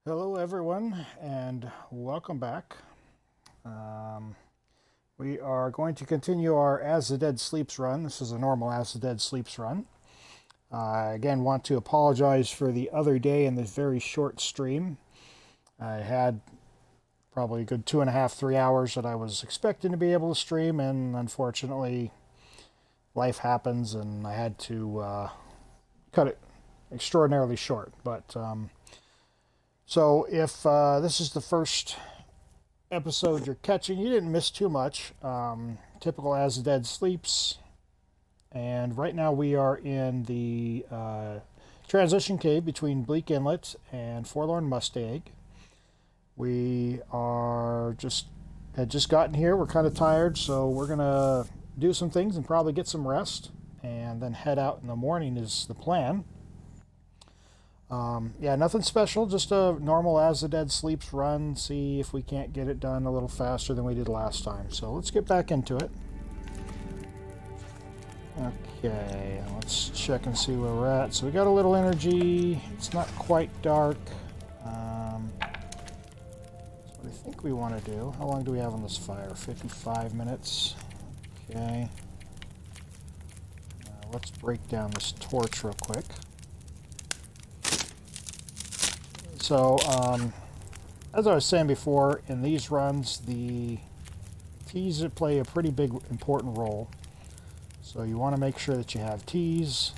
Hello, everyone, and welcome back. Um, we are going to continue our As the Dead Sleeps run. This is a normal As the Dead Sleeps run. I again want to apologize for the other day in this very short stream. I had probably a good 2.5, 3 hours that I was expecting to be able to stream, and unfortunately, life happens, and I had to cut it extraordinarily short. So if this is the first episode you're catching, you didn't miss too much. Typical As the Dead Sleeps. And right now we are in the transition cave between Bleak Inlet and Forlorn Mustang. We had just gotten here. We're kind of tired, so we're gonna do some things and probably get some rest, and then head out in the morning is the plan. Yeah, nothing special, just a normal As the Dead Sleeps run, see if we can't get it done a little faster than we did last time. So let's get back into it. Okay, let's check and see where we're at. So we got a little energy. It's not quite dark. That's what I think we want to do. How long do we have on this fire? 55 minutes. Okay. Let's break down this torch real quick. So, as I was saying before, in these runs, the teas play a pretty big, important role. So you want to make sure that you have teas.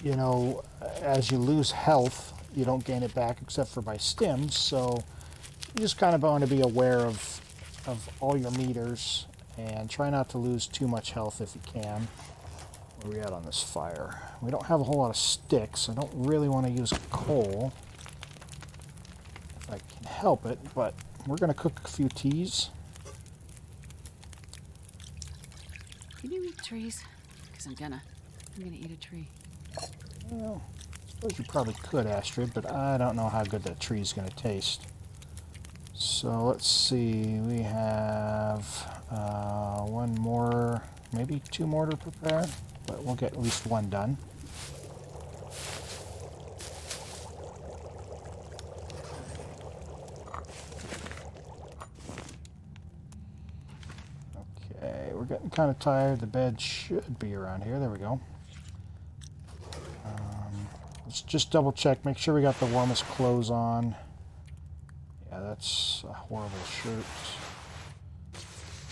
You know, as you lose health, you don't gain it back except for by stims. So you just kind of want to be aware of all your meters and try not to lose too much health if you can. Where are we at on this fire? We don't have a whole lot of sticks. I don't really want to use coal if I can help it, but we're going to cook a few teas. Can you eat trees? Because I'm gonna eat a tree. Well, I suppose you probably could, Astrid, but I don't know how good that tree's going to taste. So let's see. We have one more, maybe two more to prepare, but we'll get at least one done. Okay, we're getting kind of tired. The bed should be around here. There we go. Let's just double check, make sure we got the warmest clothes on. Yeah, that's a horrible shirt.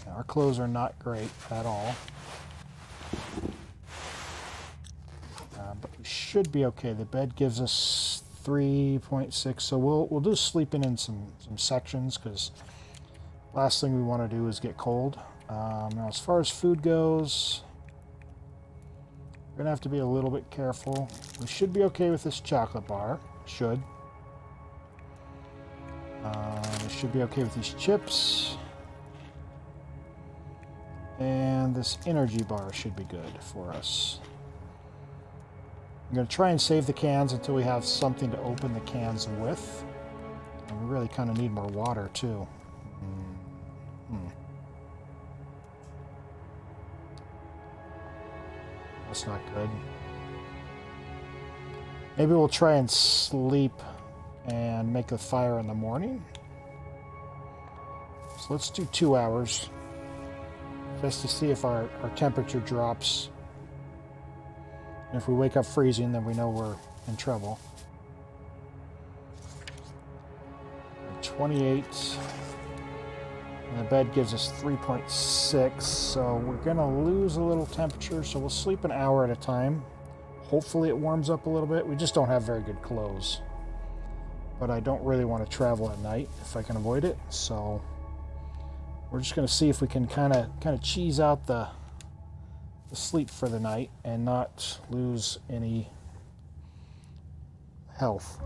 Yeah, our clothes are not great at all. But we should be okay. The bed gives us 3.6, so we'll do sleeping in some sections, because last thing we want to do is get cold. Now, as far as food goes, we're gonna have to be a little bit careful. We should be okay with this chocolate bar. Should. We should be okay with these chips. And this energy bar should be good for us. I'm going to try and save the cans until we have something to open the cans with. And we really kind of need more water, too. That's not good. Maybe we'll try and sleep and make a fire in the morning. So let's do 2 hours. Just to see if our temperature drops. And if we wake up freezing, then we know we're in trouble. 28. And the bed gives us 3.6, so we're gonna lose a little temperature, so we'll sleep an hour at a time. Hopefully it warms up a little bit. We just don't have very good clothes. But I don't really want to travel at night if I can avoid it, so we're just gonna see if we can kind of cheese out the sleep for the night and not lose any health.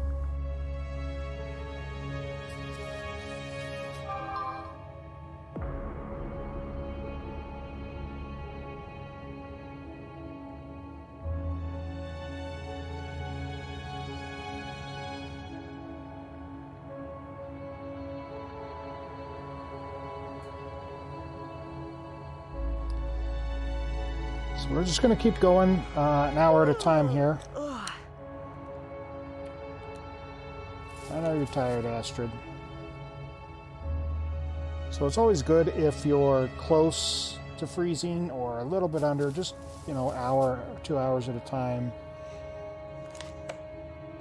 So we're just going to keep going an hour at a time here. I know you're tired, Astrid. So it's always good if you're close to freezing or a little bit under, just, you know, hour or 2 hours at a time.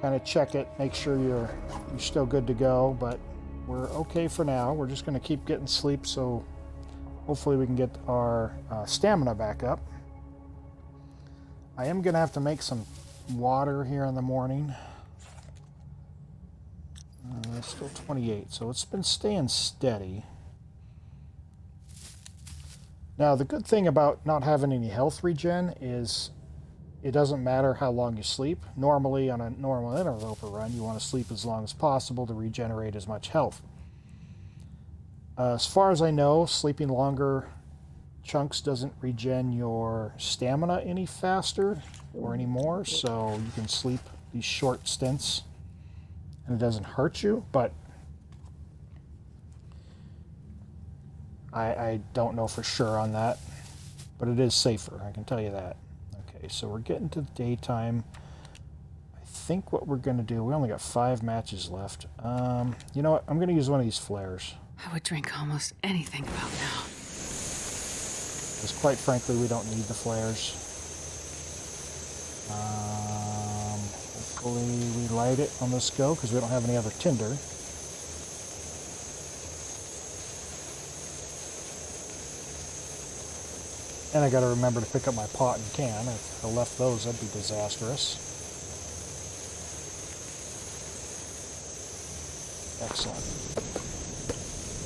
Kind of check it, make sure you're still good to go, but we're okay for now. We're just going to keep getting sleep, so hopefully we can get our stamina back up. I am going to have to make some water here in the morning. It's still 28, so it's been staying steady. Now, the good thing about not having any health regen is it doesn't matter how long you sleep. Normally, on a normal interloper run, you want to sleep as long as possible to regenerate as much health. As far as I know, sleeping longer chunks doesn't regen your stamina any faster or any more, so you can sleep these short stints and it doesn't hurt you, but I don't know for sure on that, but it is safer, I can tell you that. Okay, so we're getting to the daytime. I think what we're going to do, we only got 5 matches left. You know what, I'm going to use one of these flares. I would drink almost anything about now. Because quite frankly, we don't need the flares. Hopefully we light it on this go, because we don't have any other tinder. And I got to remember to pick up my pot and can. If I left those, that'd be disastrous. Excellent.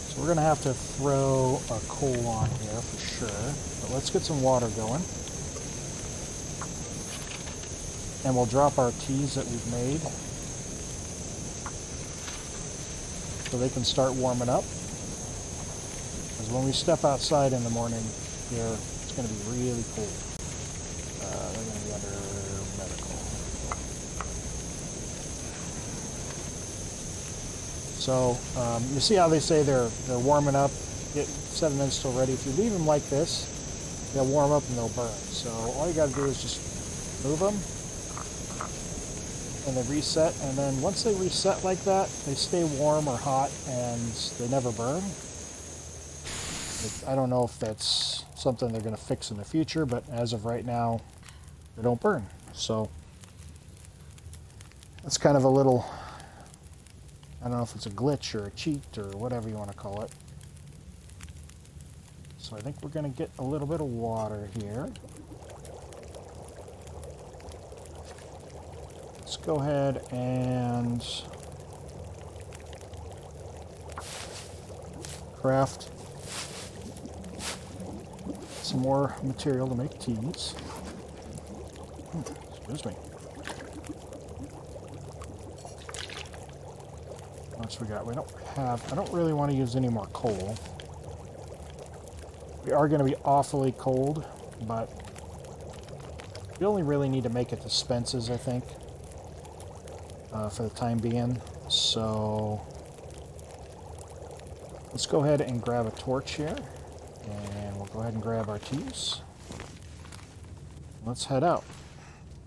So we're going to have to throw a coal on here for sure. But let's get some water going. And we'll drop our teas that we've made, so they can start warming up. Because when we step outside in the morning here, it's going to be really cold. They're going to be under medical. So you see how they say they're warming up, get 7 minutes till ready. If you leave them like this, they'll warm up and they'll burn. So all you got to do is just move them, and they reset, and then once they reset like that, they stay warm or hot and they never burn. I don't know if that's something they're going to fix in the future, but as of right now, they don't burn. So that's kind of a little, I don't know if it's a glitch or a cheat or whatever you want to call it. So I think we're going to get a little bit of water here. Let's go ahead and craft some more material to make teas. Excuse me. What else we got? We don't have, I don't really want to use any more coal. We are going to be awfully cold, but we only really need to make it to Spence's, I think. For the time being, so let's go ahead and grab a torch here, and we'll go ahead and grab our teas. Let's head out.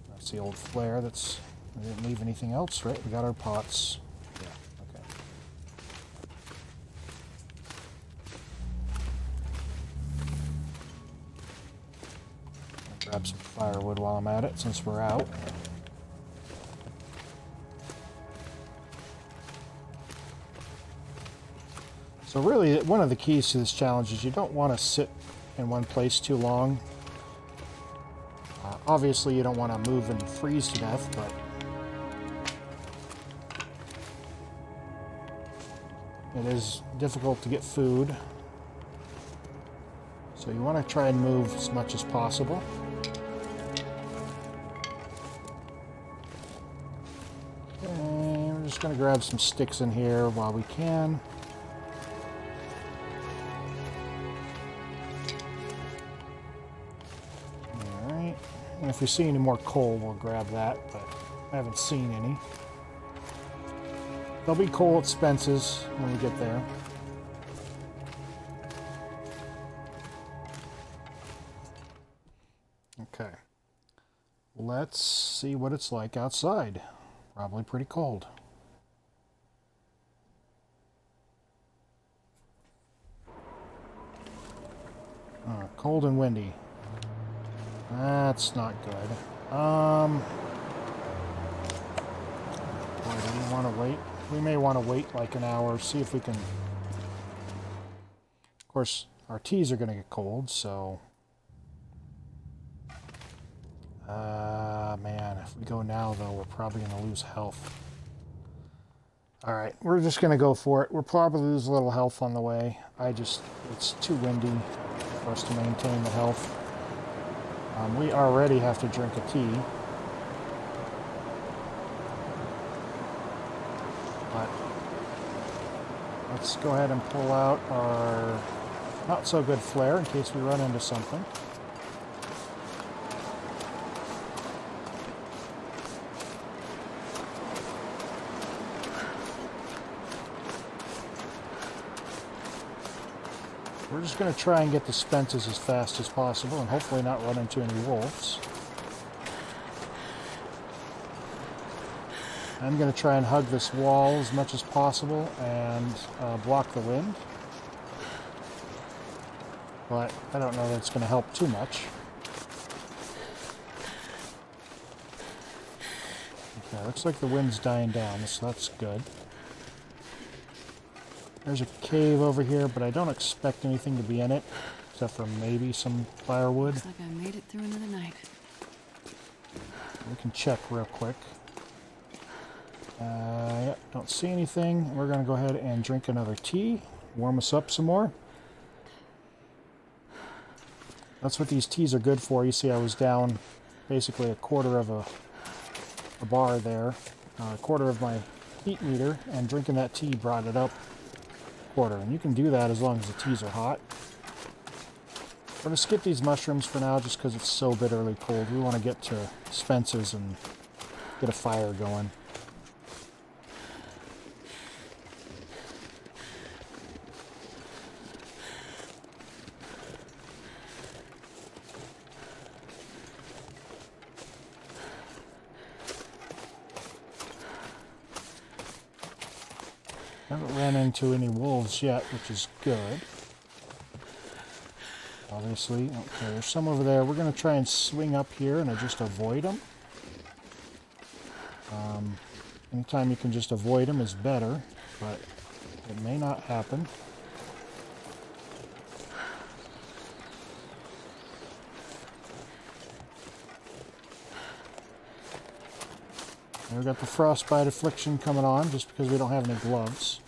That's the old flare. That's, we didn't leave anything else, right? We got our pots. Yeah, okay. I'll grab some firewood while I'm at it, since we're out. So really, one of the keys to this challenge is you don't want to sit in one place too long. Obviously, you don't want to move and freeze to death, but it is difficult to get food. So you want to try and move as much as possible. And we're just going to grab some sticks in here while we can. And if we see any more coal, we'll grab that, but I haven't seen any. There'll be coal at Spence's when we get there. Okay. Let's see what it's like outside. Probably pretty cold. Cold and windy. That's not good. Boy, do we want to wait? We may want to wait like an hour, see if we can... Of course, our teas are going to get cold, so... man, if we go now, though, we're probably going to lose health. Alright, we're just going to go for it. We'll probably lose a little health on the way. It's too windy for us to maintain the health. We already have to drink a tea. But let's go ahead and pull out our not so good flare in case we run into something. We're just going to try and get to Spence's as fast as possible and hopefully not run into any wolves. I'm going to try and hug this wall as much as possible and block the wind. But I don't know that it's going to help too much. Okay, looks like the wind's dying down, so that's good. There's a cave over here, but I don't expect anything to be in it, except for maybe some firewood. Looks like I made it through another night. We can check real quick. Yep, don't see anything. We're going to go ahead and drink another tea, warm us up some more. That's what these teas are good for. You see I was down basically a quarter of a bar there, a quarter of my heat meter, and drinking that tea brought it up a quarter. And you can do that as long as the teas are hot. We're going to skip these mushrooms for now just because it's so bitterly cold. We want to get to Spence's and get a fire going. Haven't ran into any wolves yet, which is good. Obviously. Okay, there's some over there. We're going to try and swing up here and just avoid them. Anytime you can just avoid them is better, but it may not happen. And we've got the frostbite affliction coming on just because we don't have any gloves.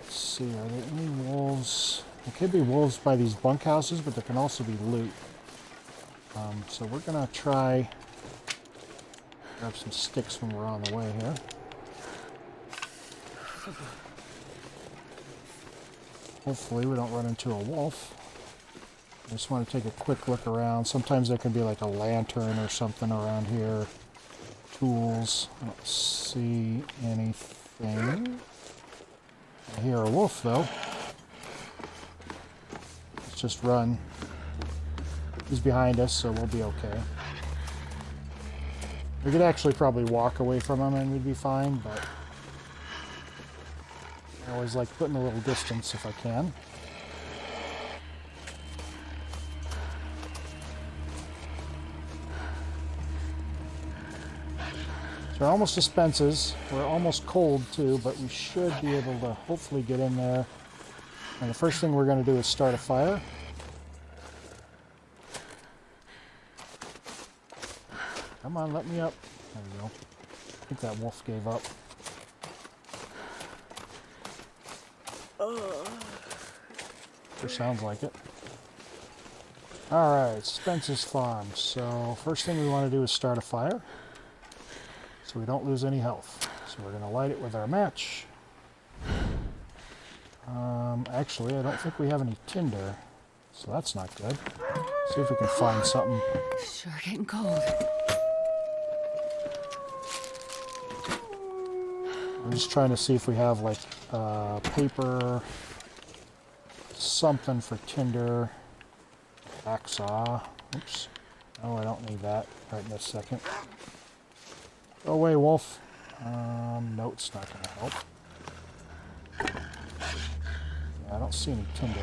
Let's see, are there any wolves? There could be wolves by these bunkhouses, but there can also be loot. So we're going to try grab some sticks when we're on the way here. Hopefully we don't run into a wolf. I just want to take a quick look around. Sometimes there can be like a lantern or something around here. Tools. I don't see anything. I hear a wolf though. Let's just run. He's behind us, so we'll be okay. We could actually probably walk away from him and we'd be fine, but I always like putting a little distance if I can. So we're almost to Spence's. We're almost cold too, but we should be able to hopefully get in there. And the first thing we're going to do is start a fire. Come on, let me up. There we go. I think that wolf gave up. Sure sounds like it. Alright, Spence's farm. So, first thing we want to do is start a fire, so we don't lose any health. So we're going to light it with our match. Actually, I don't think we have any tinder, so that's not good. See if we can find something. Sure getting cold. I'm just trying to see if we have like paper, something for tinder. Hacksaw. Oops. Oh, I don't need that right in this second. Go away, wolf. No, it's not going to help. Yeah, I don't see any tinder.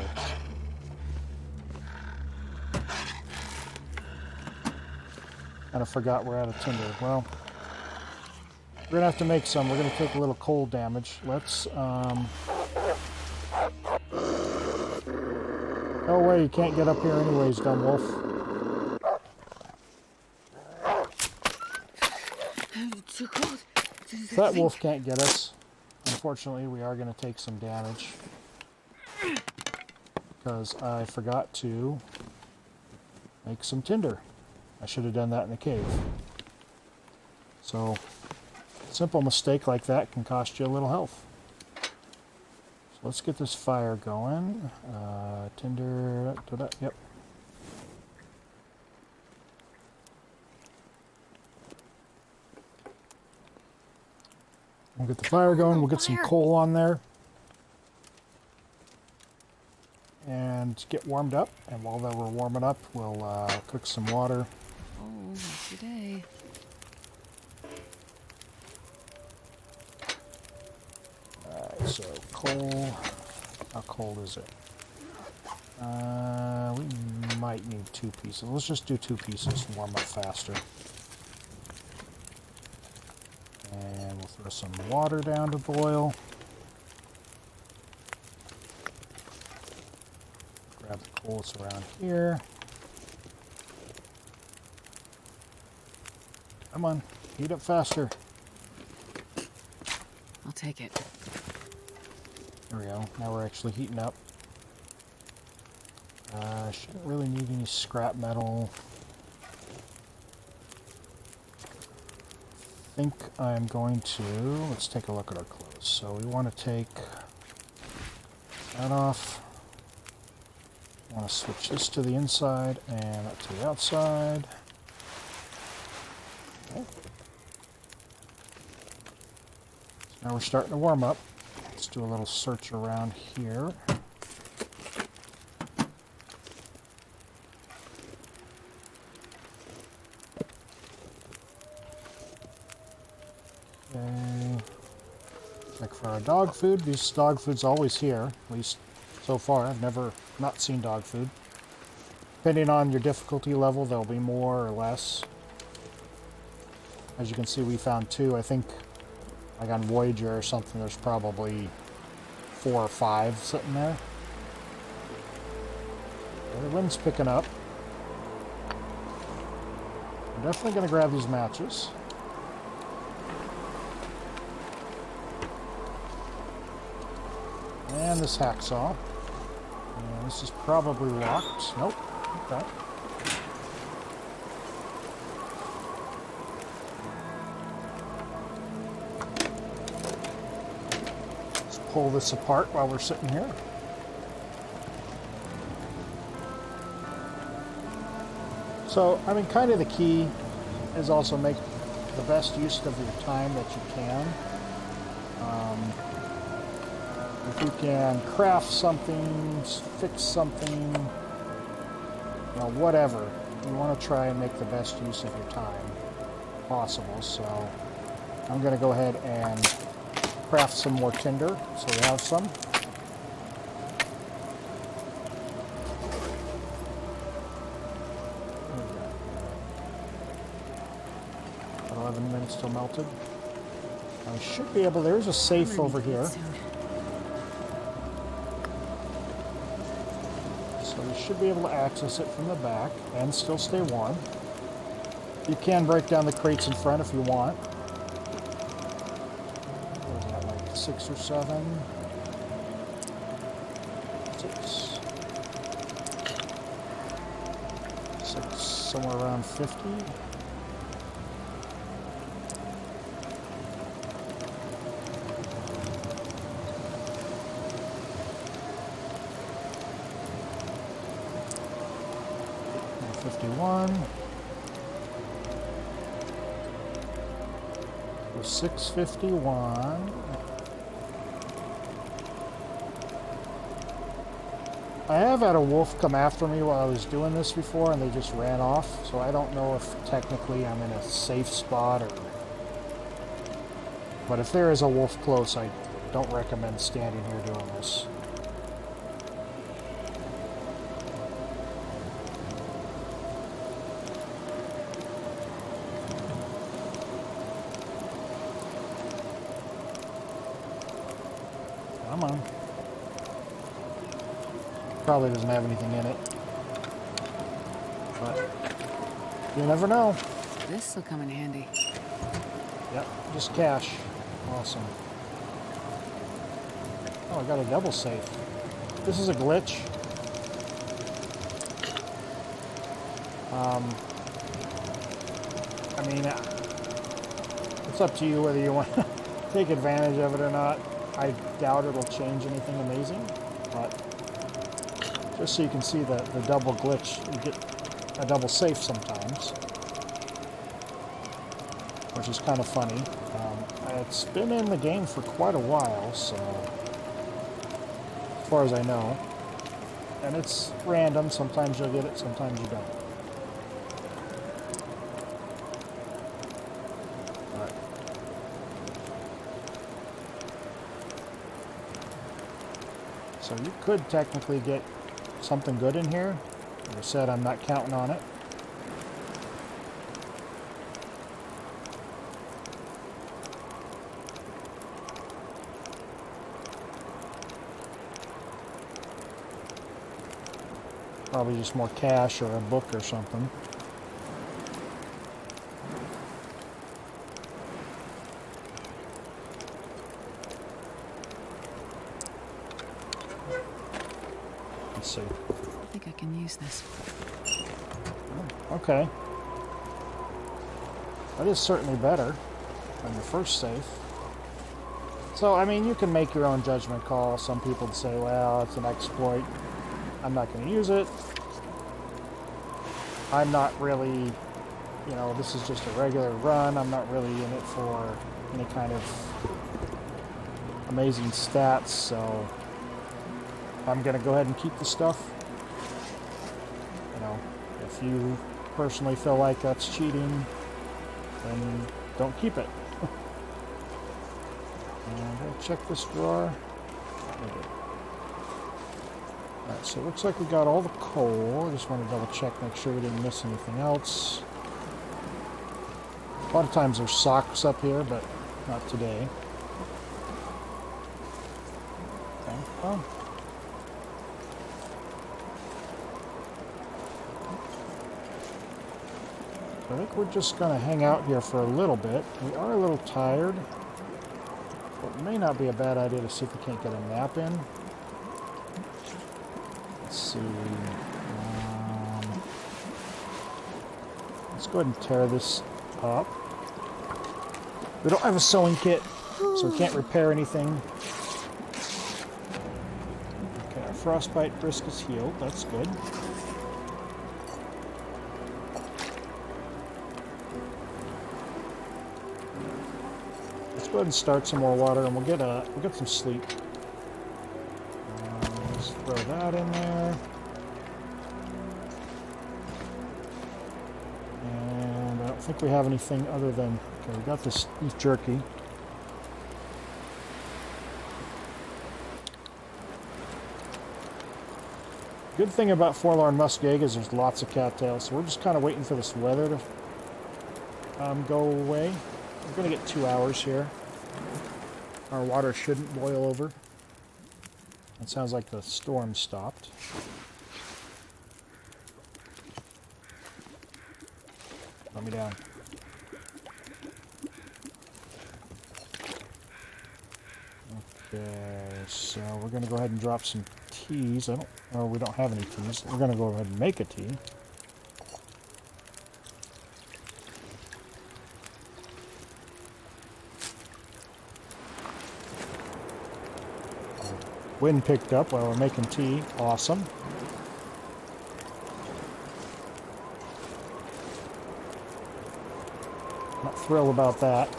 Kind of forgot we're out of tinder. Well, we're going to have to make some. We're going to take a little cold damage. Let's, No way, you can't get up here anyways, dumb wolf. Too cold. If that wolf can't get us, unfortunately, we are going to take some damage. Because I forgot to make some tinder. I should have done that in the cave. So, simple mistake like that can cost you a little health. So let's get this fire going. Tinder, yep. We'll get the fire going, we'll get some coal on there. And get warmed up, and while we're warming up, we'll cook some water. Oh, today. Alright, so coal. How cold is it? We might need 2 pieces. Let's just do 2 pieces to warm up faster. And we'll throw some water down to boil. Grab the coal that's around here. Come on, heat up faster. I'll take it. There we go. Now we're actually heating up. Shouldn't really need any scrap metal. I think I'm going to... Let's take a look at our clothes. So we want to take that off. I want to switch this to the inside and that to the outside. Okay. So now we're starting to warm up. Let's do a little search around here. Okay. Check for our dog food. This dog food's always here, at least so far. I've never not seen dog food. Depending on your difficulty level, there'll be more or less. As you can see, we found 2. I think, like on Voyager or something, there's probably 4 or 5 sitting there. The wind's picking up. I'm definitely going to grab these matches. And this hacksaw. And this is probably locked. Nope. Okay. Let's pull this apart while we're sitting here. So, I mean, kind of the key is also make the best use of your time that you can. If you can craft something, fix something, you know, whatever, you want to try and make the best use of your time possible. So I'm going to go ahead and craft some more tinder, so we have some. About 11 minutes till melted. I should be able, there's a safe over here. So we should be able to access it from the back and still stay warm. You can break down the crates in front if you want. What is that, like 6 or 7? 6, somewhere around 50. So 651. I have had a wolf come after me while I was doing this before, and they just ran off. So I don't know if technically I'm in a safe spot or... But if there is a wolf close, I don't recommend standing here doing this. Come on. Probably doesn't have anything in it. But you never know. This will come in handy. Yep, just cash. Awesome. Oh, I got a double safe. This is a glitch. I mean, it's up to you whether you want to take advantage of it or not. I doubt it'll change anything amazing, but just so you can see the double glitch, you get a double safe sometimes, which is kind of funny. It's been in the game for quite a while, so as far as I know, and it's random. Sometimes you'll get it, sometimes you don't. Alright. So you could technically get something good in here. Like I said, I'm not counting on it. Probably just more cash or a book or something. Let's see. I think I can use this. Oh, okay. That is certainly better than the first safe. So, I mean, you can make your own judgment call. Some people would say, well, it's an exploit. I'm not going to use it. I'm not really, you know, this is just a regular run. I'm not really in it for any kind of amazing stats, so I'm going to go ahead and keep the stuff. You know, if you personally feel like that's cheating, then don't keep it. And I'll check this drawer. Okay. Alright, so it looks like we got all the coal. I just want to double check, make sure we didn't miss anything else. A lot of times there's socks up here, but not today. Okay, well. I think we're just going to hang out here for a little bit. We are a little tired. But it may not be a bad idea to see if we can't get a nap in. Let's see. Let's go ahead and tear this up. We don't have a sewing kit, so we can't repair anything. Okay, our frostbite risk is healed. That's good. Let's go ahead and start some more water, and we'll get some sleep. Let's throw that in there. And I don't think we have anything other than... Okay, we got this beef jerky. Good thing about Forlorn Muskeg is there's lots of cattails, so we're just kind of waiting for this weather to go away. We're going to get 2 hours here. Our water shouldn't boil over. It sounds like the storm stopped. Let me down. Okay, so we're going to go ahead and drop some teas. We don't have any teas. We're going to go ahead and make a tea. Wind picked up while we're making tea. Awesome. Not thrilled about that.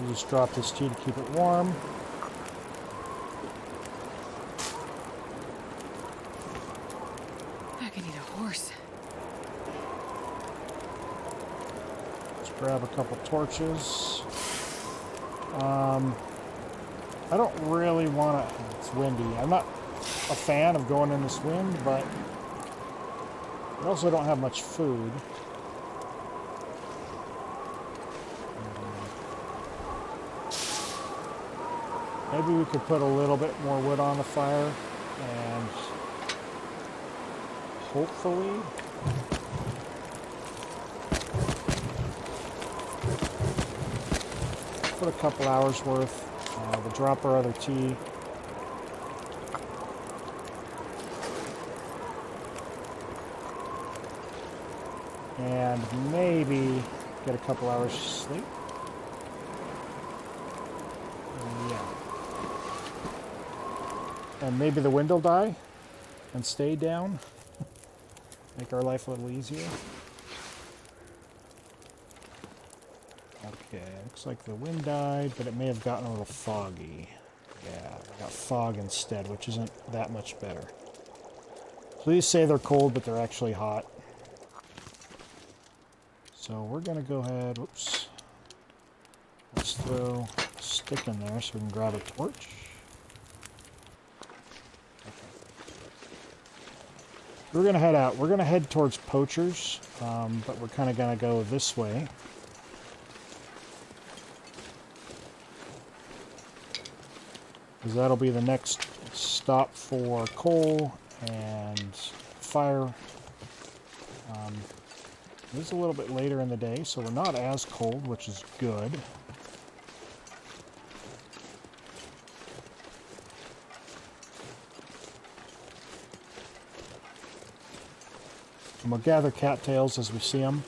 We'll just drop this tea to keep it warm. I could need a horse. Let's grab a couple torches. I don't really want to... It's windy. I'm not a fan of going in this wind, but we also don't have much food. Maybe we could put a little bit more wood on the fire and hopefully put a couple hours worth. We'll drop our other tea. And maybe get a couple hours sleep. Yeah. And maybe the wind will die and stay down. Make our life a little easier. Okay, looks like the wind died, but it may have gotten a little foggy. Yeah, I got fog instead, which isn't that much better. Please say they're cold, but they're actually hot. So we're going to go ahead, whoops. Let's throw a stick in there so we can grab a torch. We're going to head out. We're going to head towards Poachers, but we're kind of going to go this way. Because that'll be the next stop for coal and fire. It is a little bit later in the day, so we're not as cold, which is good. And we'll gather cattails as we see them.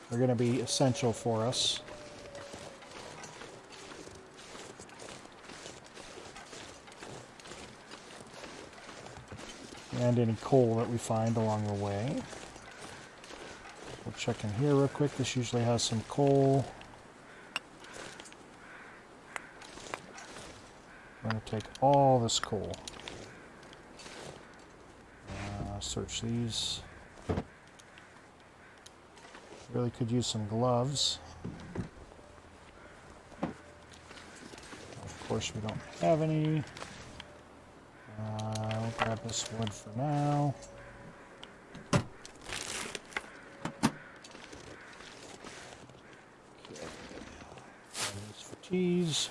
They're going to be essential for us. And any coal that we find along the way. We'll check in here real quick. This usually has some coal. I'm going to take all this coal. Search these. Really could use some gloves. Of course, we don't have any. I'll grab this wood for now. Okay. These for teas.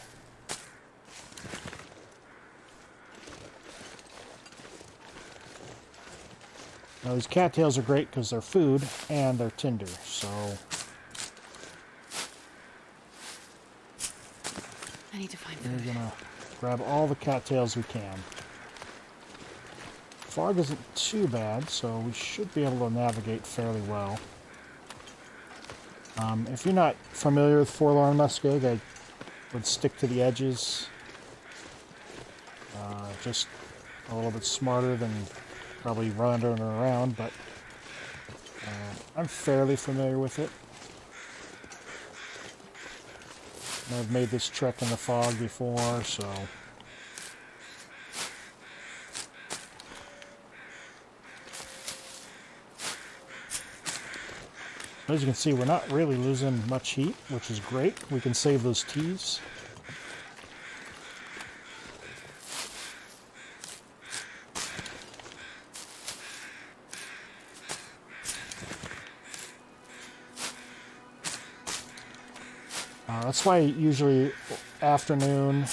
Now these cattails are great because they're food and they're tinder, so I need to find we're food. gonna grab all the cattails we can. Fog isn't too bad, so we should be able to navigate fairly well. If you're not familiar with forlorn muskeg, I would stick to the edges. Just a little bit smarter than probably wandering around, but I'm fairly familiar with it. And I've made this trek in the fog before, so as you can see, we're not really losing much heat, which is great. We can save those teas. That's why usually afternoon,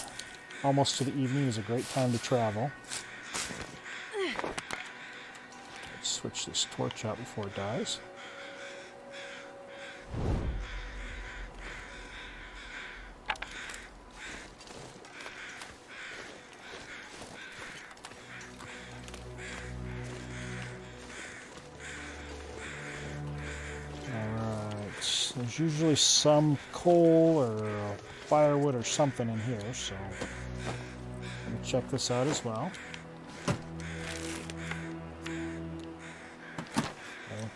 almost to the evening, is a great time to travel. Let's switch this torch out before it dies. There's usually some coal or firewood or something in here, so let me check this out as well. Okay.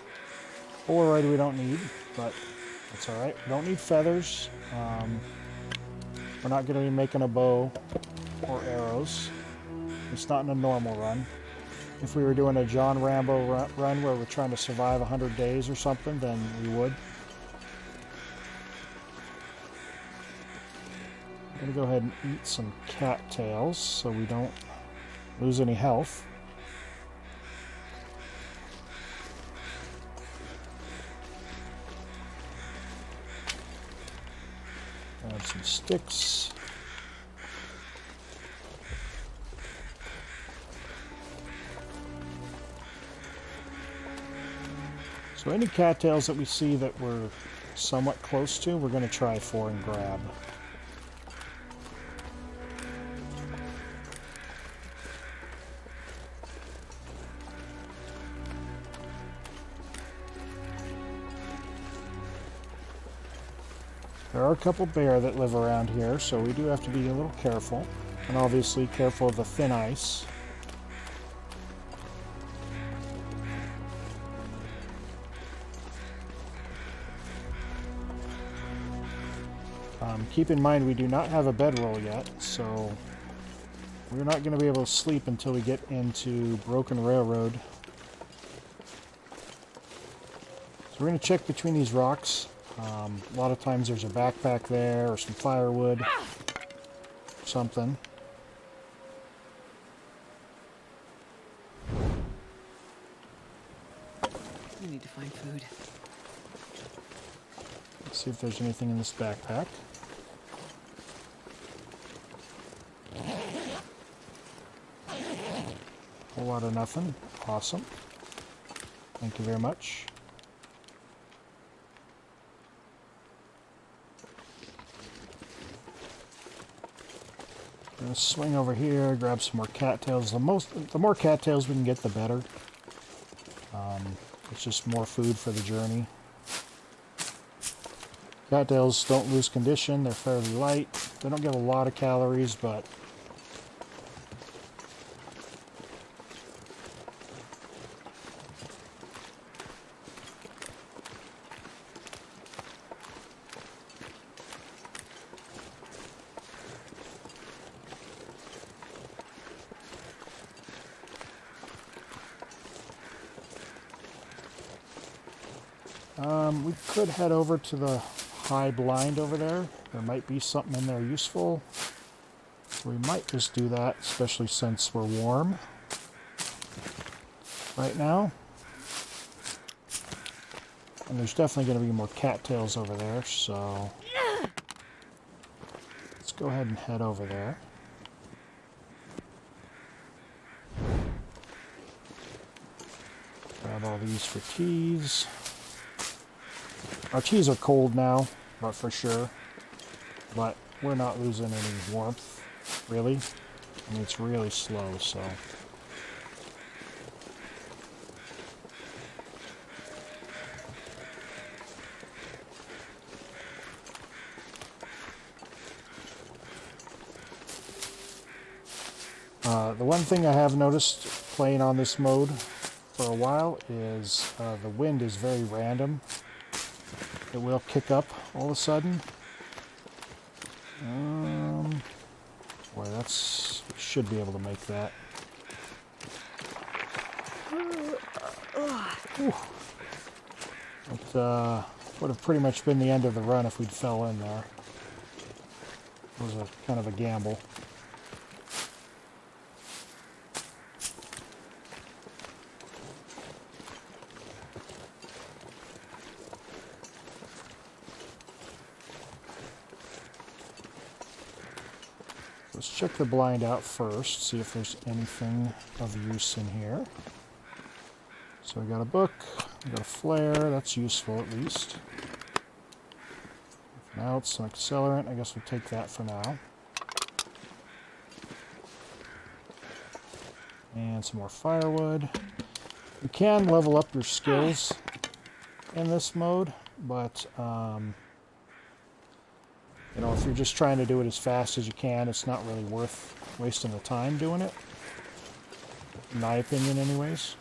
Polaroid we don't need, but that's alright. We don't need feathers. We're not going to be making a bow or arrows. It's not in a normal run. If we were doing a John Rambo run where we're trying to survive 100 days or something, then we would. I'm going to go ahead and eat some cattails so we don't lose any health. Add some sticks. So any cattails that we see that we're somewhat close to, we're going to try for and grab. There are a couple bear that live around here, so we do have to be a little careful. And obviously careful of the thin ice. Keep in mind we do not have a bedroll yet, so we're not going to be able to sleep until we get into Broken Railroad. So we're going to check between these rocks. A lot of times there's a backpack there, or some firewood, something. We need to find food. Let's see if there's anything in this backpack. A whole lot of nothing. Awesome. Thank you very much. Gonna swing over here, grab some more cattails. The more cattails we can get, the better. It's just more food for the journey. Cattails don't lose condition. They're fairly light. They don't give a lot of calories, but we could head over to the high blind over there. There might be something in there useful. We might just do that, especially since we're warm right now. And there's definitely going to be more cattails over there, so let's go ahead and head over there. Grab all these for teas. Our teas are cold now, but for sure. But we're not losing any warmth, really. I mean, it's really slow, so. The one thing I have noticed playing on this mode for a while is the wind is very random. It will kick up all of a sudden. Boy, should be able to make that. It would have pretty much been the end of the run if we'd fell in there. It was a kind of a gamble. Let's check the blind out first, see if there's anything of use in here. So we got a book, we got a flare, that's useful at least. Now it's some accelerant, I guess we'll take that for now. And some more firewood. You can level up your skills in this mode, but you know, if you're just trying to do it as fast as you can, it's not really worth wasting the time doing it. In my opinion, anyways.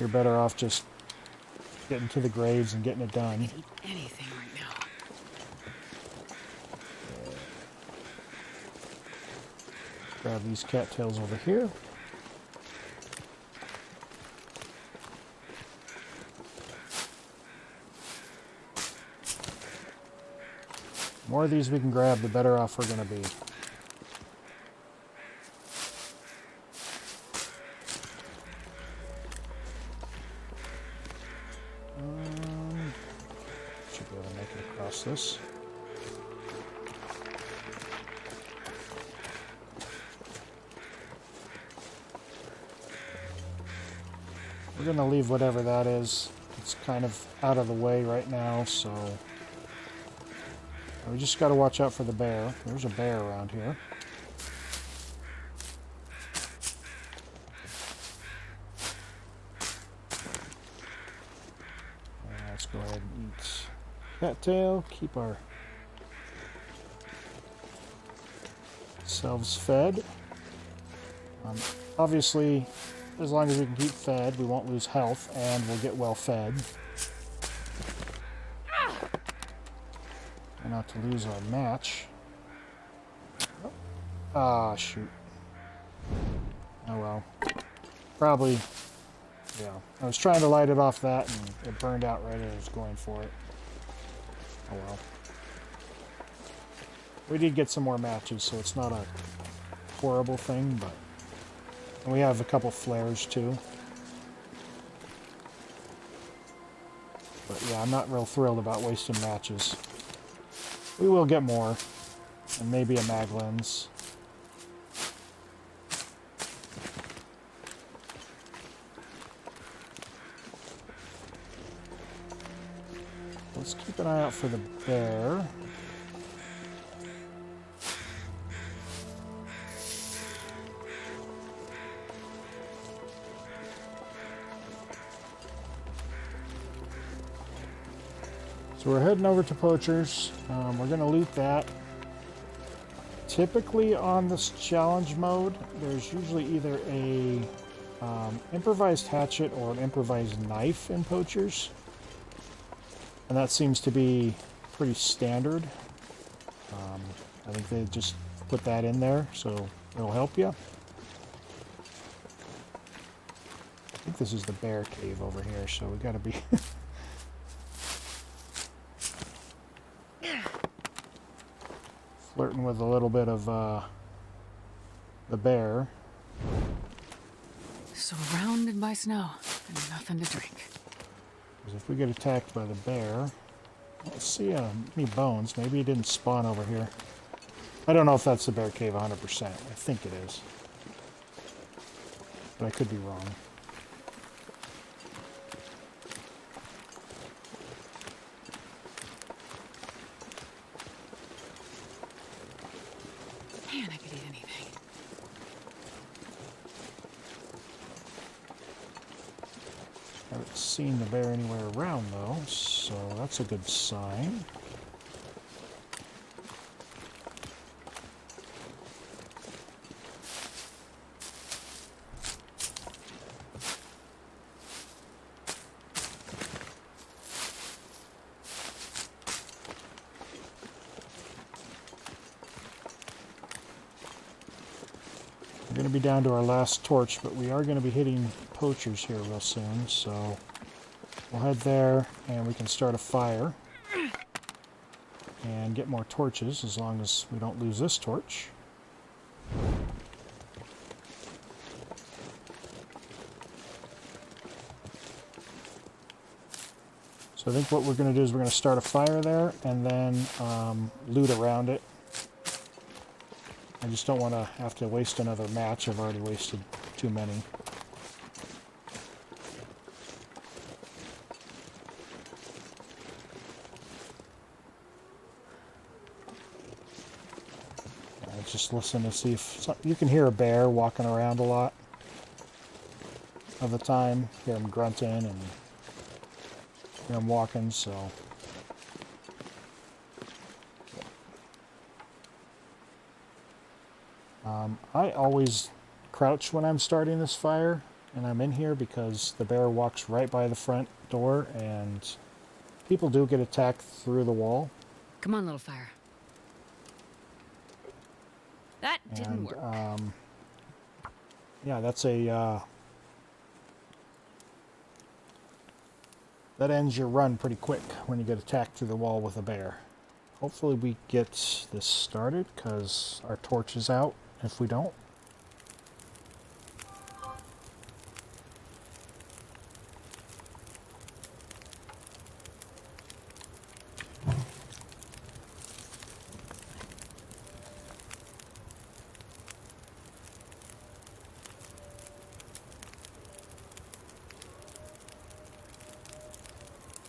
You're better off just getting to the grades and getting it done. Anything right now. Grab these cattails over here. The more of these we can grab, the better off we're going to be. Should be able to make it across this. We're going to leave whatever that is. It's kind of out of the way right now, so we just got to watch out for the bear. There's a bear around here. Let's go ahead and eat cattail. Keep our selves fed. Obviously, as long as we can keep fed, we won't lose health, and we'll get well fed. And not to lose our match. Ah, shoot. Oh well. Probably, yeah. I was trying to light it off that, and it burned out right as I was going for it. Oh well. We did get some more matches, so it's not a horrible thing, but... And we have a couple flares, too. But yeah, I'm not real thrilled about wasting matches. We will get more. And maybe a mag lens. Let's keep an eye out for the bear. So we're heading over to Poachers. We're going to loot that. Typically on this challenge mode, there's usually either a improvised hatchet or an improvised knife in Poachers. And that seems to be pretty standard. I think they just put that in there, so it'll help you. I think this is the bear cave over here, so we gotta be... flirting with a little bit of the bear. Surrounded by snow and nothing to drink. Because if we get attacked by the bear... I don't see any bones. Maybe he didn't spawn over here. I don't know if that's the bear cave 100%. I think it is. But I could be wrong. Man, I could eat anything. Haven't seen the bear anywhere around though, so that's a good sign. We're going to be down to our last torch, but we are going to be hitting Poachers here real soon, so we'll head there and we can start a fire and get more torches as long as we don't lose this torch. So I think what we're going to do is we're going to start a fire there and then loot around it. I just don't want to have to waste another match. I've already wasted too many. Just listen to see if you can hear a bear walking around a lot of the time. Hear him grunting and hear him walking, so... I always crouch when I'm starting this fire and I'm in here because the bear walks right by the front door and people do get attacked through the wall. Come on, little fire. That Didn't And work. yeah, that's a that ends your run pretty quick when you get attacked through the wall with a bear. Hopefully we get this started, because our torch is out if we don't.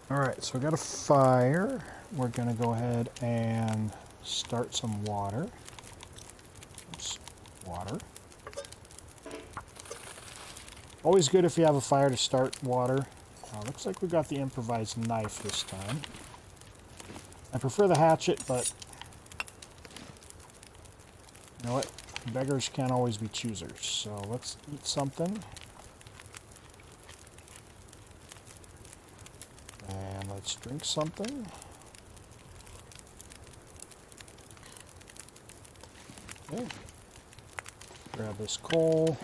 Alright, so we got a fire. We're going to go ahead and start some water. Oops, water. Always good if you have a fire to start water. Looks like we got the improvised knife this time. I prefer the hatchet, but you know what? Beggars can't always be choosers. So let's eat something. And let's drink something. Okay. Grab this coal.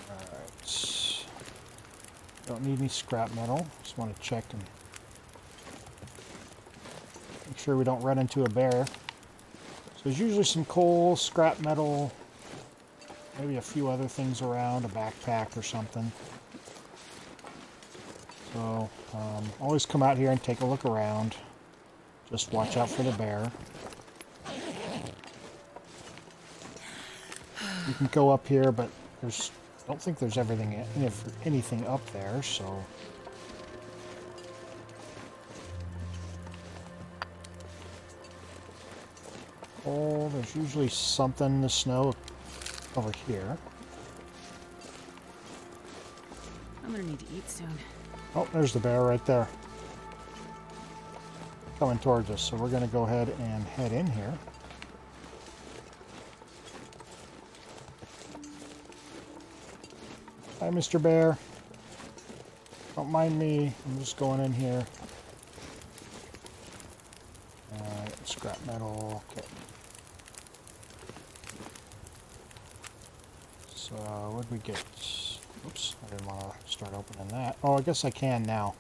Alright. Don't need any scrap metal. Just want to check and make sure we don't run into a bear. So there's usually some coal, scrap metal, maybe a few other things around, a backpack or something. So, always come out here and take a look around. Just watch out for the bear. You can go up here, but I don't think there's anything up there, so... Oh, there's usually something in the snow over here. I'm gonna need to eat soon. Oh, there's the bear right there. Coming towards us, so we're going to go ahead and head in here. Hi, Mr. Bear. Don't mind me. I'm just going in here. Scrap metal. Okay. So, what did we get? Oops, I didn't want to start opening that. Oh, I guess I can now.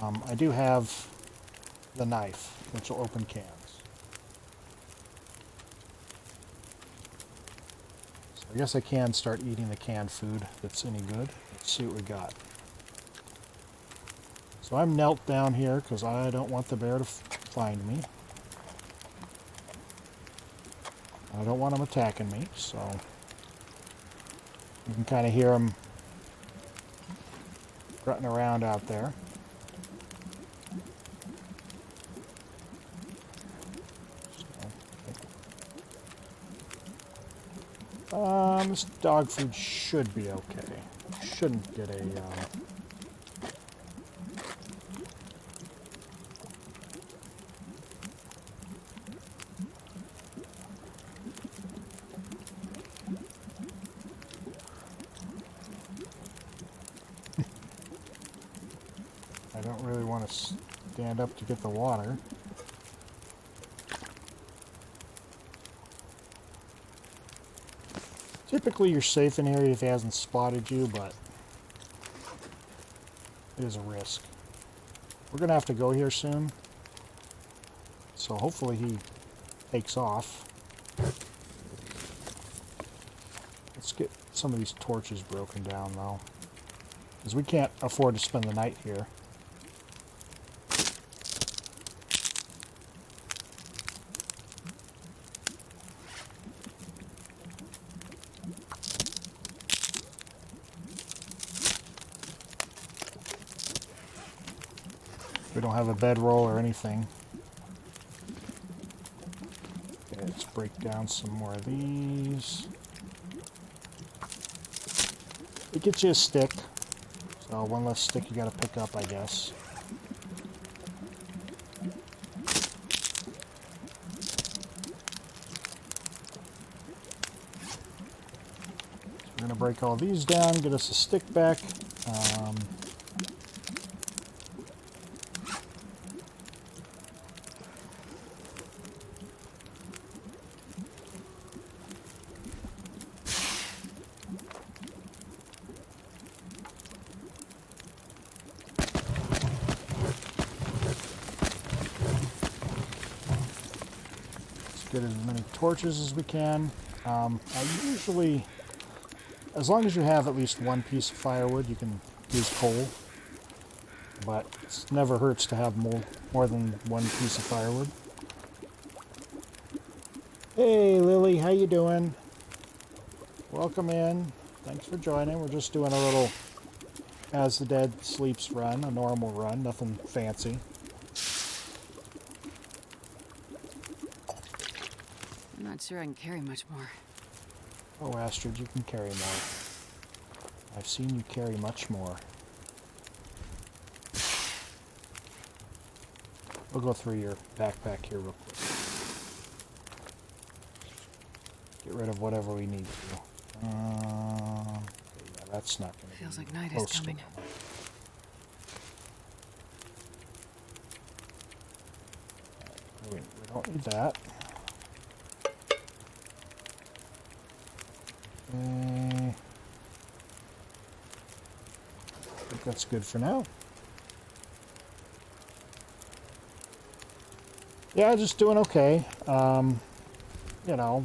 I do have the knife, which will open cans. So I guess I can start eating the canned food if it's any good. Let's see what we got. So I'm knelt down here because I don't want the bear to find me. I don't want him attacking me, so you can kind of hear him strutting around out there. This dog food should be okay. Shouldn't get a... I don't really want to stand up to get the water. Typically you're safe in here if he hasn't spotted you, but it is a risk. We're going to have to go here soon, so hopefully he takes off. Let's get some of these torches broken down though, because we can't afford to spend the night here. We don't have a bedroll or anything. Okay, let's break down some more of these. It gets you a stick, so one less stick you gotta pick up, I guess. So we're gonna break all these down, get us a stick back. Get as many torches as we can. I usually, as long as you have at least one piece of firewood, you can use coal. But it never hurts to have more than one piece of firewood. Hey Lily, how you doing? Welcome in. Thanks for joining. We're just doing a little As the Dead Sleeps run, a normal run, nothing fancy. I'm not sure I can carry much more. Oh, Astrid, you can carry more. I've seen you carry much more. We'll go through your backpack here real quick. Get rid of whatever we need to. Yeah, that's not going to be Feels like night is close to coming. normal. We don't need that. Okay. I think that's good for now. Yeah, just doing okay. You know,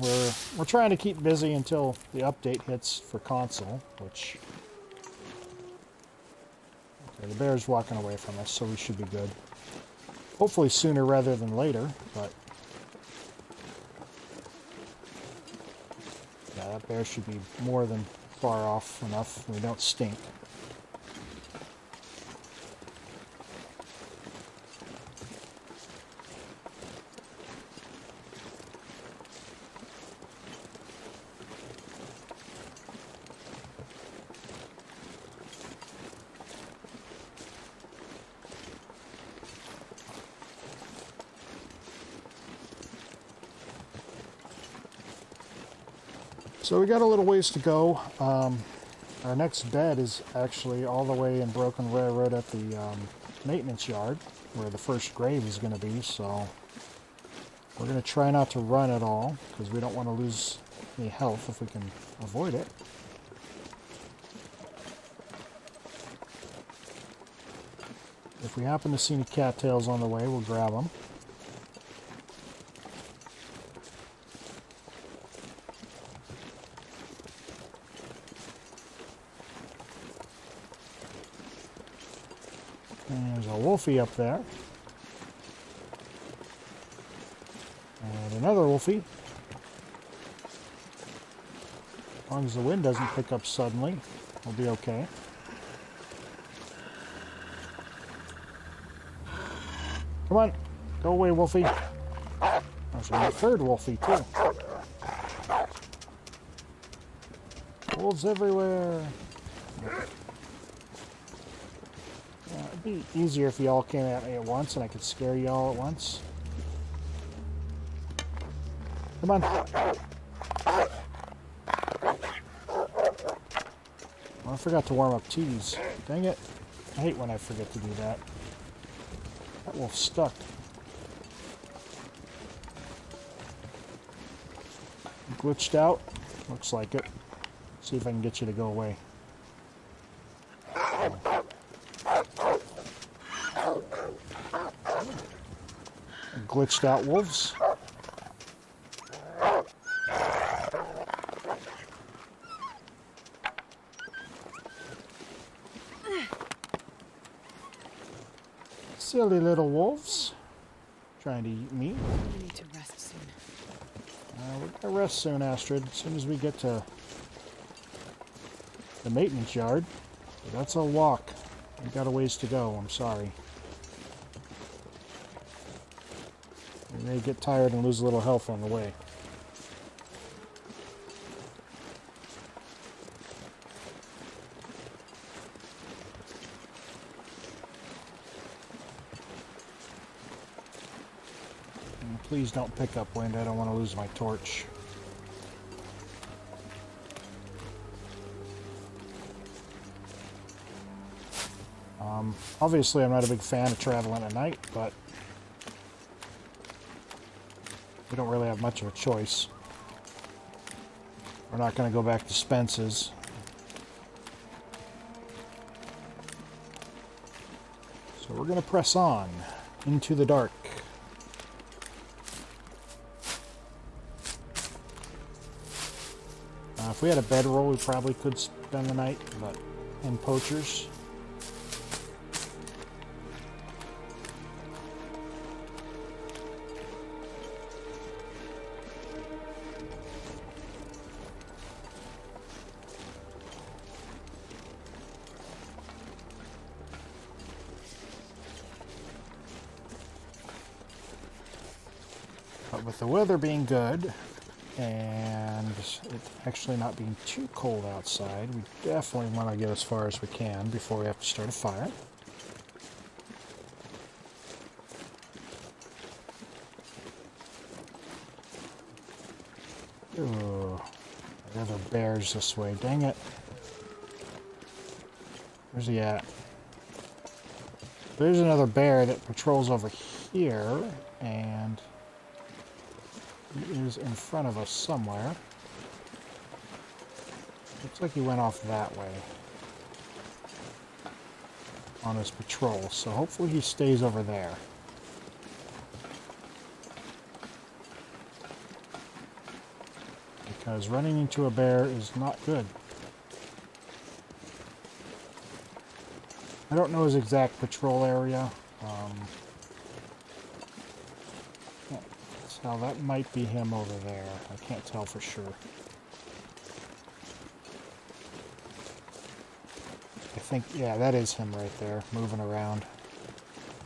we're trying to keep busy until the update hits for console, which... Okay, the bear's walking away from us, so we should be good. Hopefully sooner rather than later, but... Yeah, that bear should be more than far off enough. We don't stink. So we got a little ways to go. Our next bed is actually all the way in Broken Railroad at the maintenance yard, where the first grave is going to be, so we're going to try not to run at all, because we don't want to lose any health if we can avoid it. If we happen to see any cattails on the way, we'll grab them. There's a wolfie up there. And another wolfie. As long as the wind doesn't pick up suddenly, we'll be okay. Come on, go away, wolfie. There's a third wolfie, too. Wolves everywhere. It'd be easier if you all came at me at once and I could scare you all at once. Come on. Oh, I forgot to warm up teas. Dang it. I hate when I forget to do that. That wolf's stuck. Glitched out? Looks like it. See if I can get you to go away. Glitched out wolves. Silly little wolves. Trying to eat me. I need to rest soon. We're going to rest soon, Astrid. As soon as we get to the maintenance yard. But that's a walk. We've got a ways to go. I'm sorry. We may get tired and lose a little health on the way. And please don't pick up wind. I don't want to lose my torch. Obviously, I'm not a big fan of traveling at night, but we don't really have much of a choice. We're not going to go back to Spence's. So we're going to press on into the dark. If we had a bedroll, we probably could spend the night, but in poachers. But with the weather being good and it actually not being too cold outside, we definitely want to get as far as we can before we have to start a fire. Ooh, the other bear's this way. Dang it. Where's he at? There's another bear that patrols over here, and he is in front of us somewhere. Looks like he went off that way on his patrol, so hopefully he stays over there. Because running into a bear is not good. I don't know his exact patrol area. So that might be him over there. I can't tell for sure. I think, yeah, that is him right there, moving around.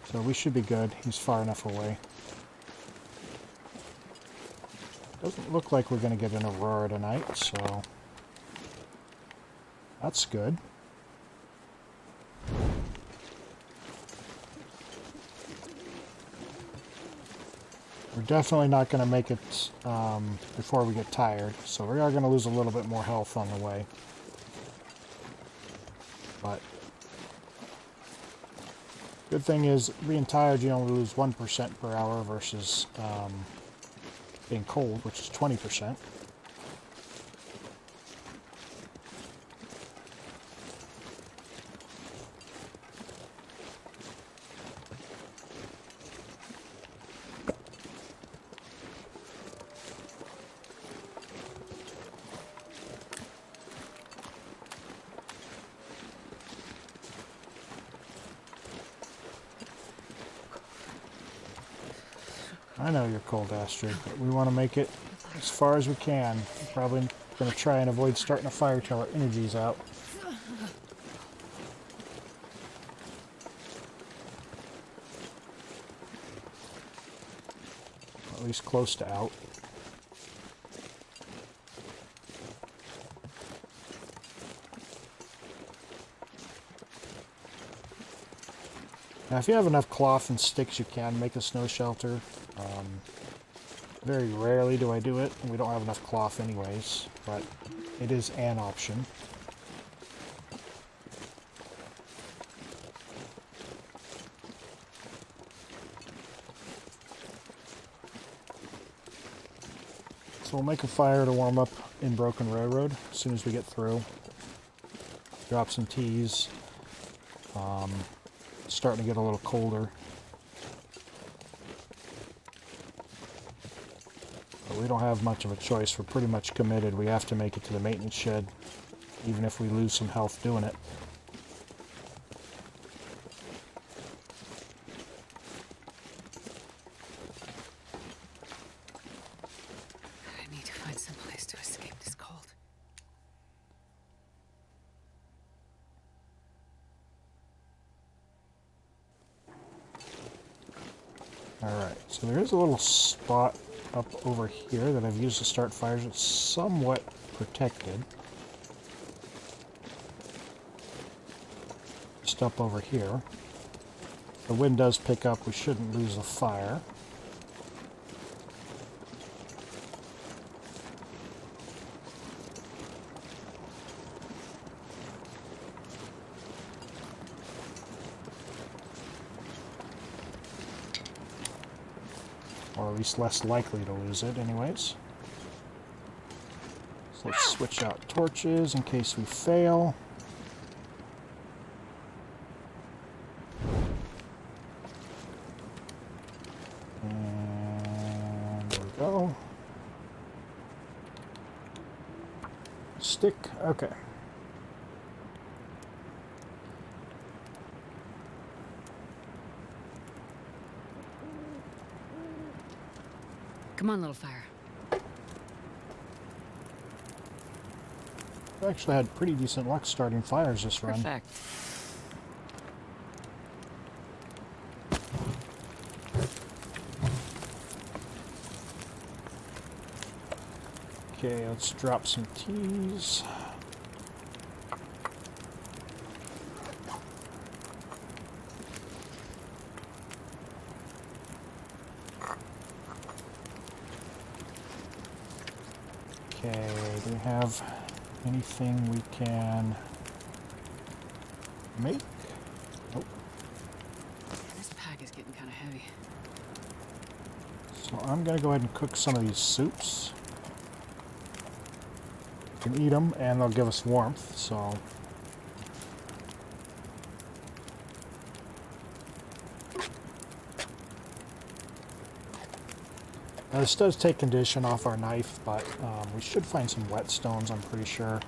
So we should be good. He's far enough away. Doesn't look like we're going to get an aurora tonight, so that's good. We're definitely not going to make it before we get tired, so we are going to lose a little bit more health on the way. But good thing is, being tired, you only lose 1% per hour versus being cold, which is 20%. I know you're cold, Astrid, but we want to make it as far as we can. We're probably going to try and avoid starting a fire till our energy's out. At least close to out. Now, if you have enough cloth and sticks, you can make a snow shelter. Very rarely do I do it. We don't have enough cloth anyways, but it is an option. So we'll make a fire to warm up in Broken Railroad as soon as we get through. Drop some teas. It's starting to get a little colder. But we don't have much of a choice. We're pretty much committed. We have to make it to the maintenance shed, even if we lose some health doing it. I need to find some place to escape this cold. Alright, so there is a little spot up over here that I've used to start fires. It's somewhat protected. Just up over here. If the wind does pick up, we shouldn't lose the fire. Or at least less likely to lose it anyways. So let's switch out torches in case we fail. And there we go. Stick, okay. Come on, little fire. I actually had pretty decent luck starting fires this run. Perfect. Okay, let's drop some teas. Okay, do we have anything we can make? Nope. This pack is getting kind of heavy. So I'm going to go ahead and cook some of these soups. We can eat them and they'll give us warmth, so... Now this does take condition off our knife, but we should find some whetstones, I'm pretty sure.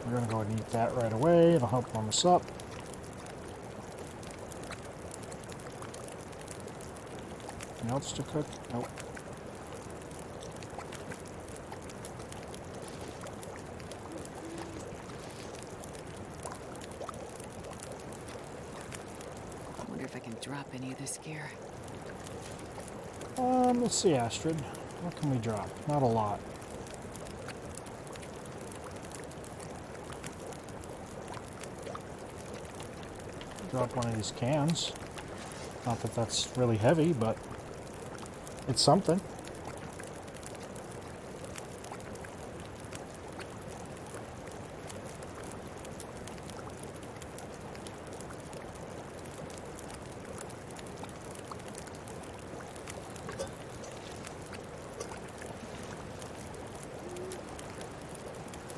We're going to go ahead and eat that right away. It'll help warm us up. Anything else to cook? Nope. I wonder if I can drop any of this gear. Let's see, Astrid. What can we drop? Not a lot. Drop one of these cans. Not that that's really heavy, but it's something.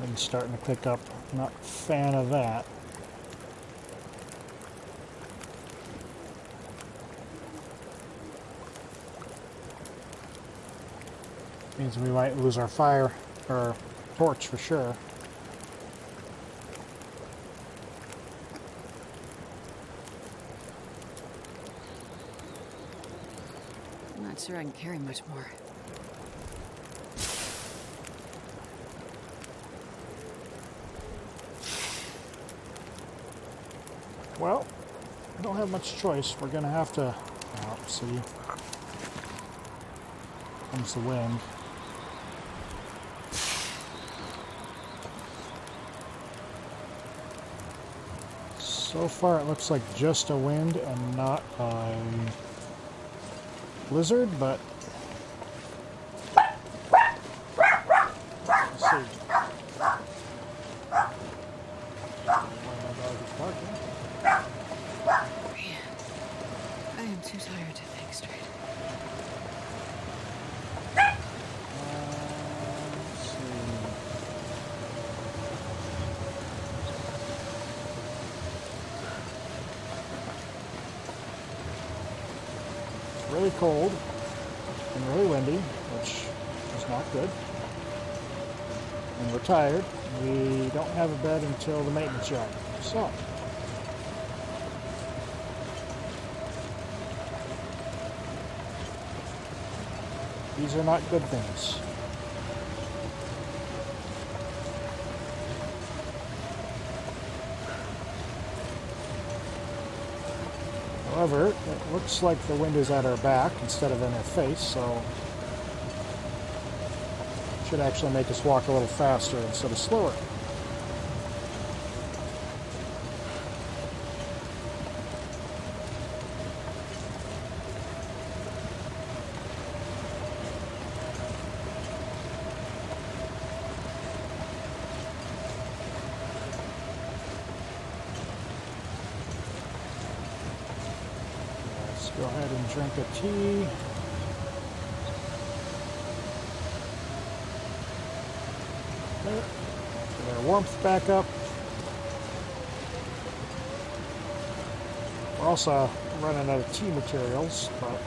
I'm starting to pick up. Not a fan of that. Means we might lose our fire, or torch for sure. I'm not sure I can carry much more. Well, we don't have much choice. We're gonna have to. See, comes the wind. So far, it looks like just a wind and not a blizzard, but let's see. Man, I am too tired to think straight. Let's see. It's really cold and really windy, which is not good. And we're tired. We don't have a bed until the maintenance yard. So, these are not good things. However, it looks like the wind is at our back instead of in our face, so it should actually make us walk a little faster instead of slower. Let's go ahead and drink a tea. Okay. Get our warmth back up. We're also running out of tea materials, but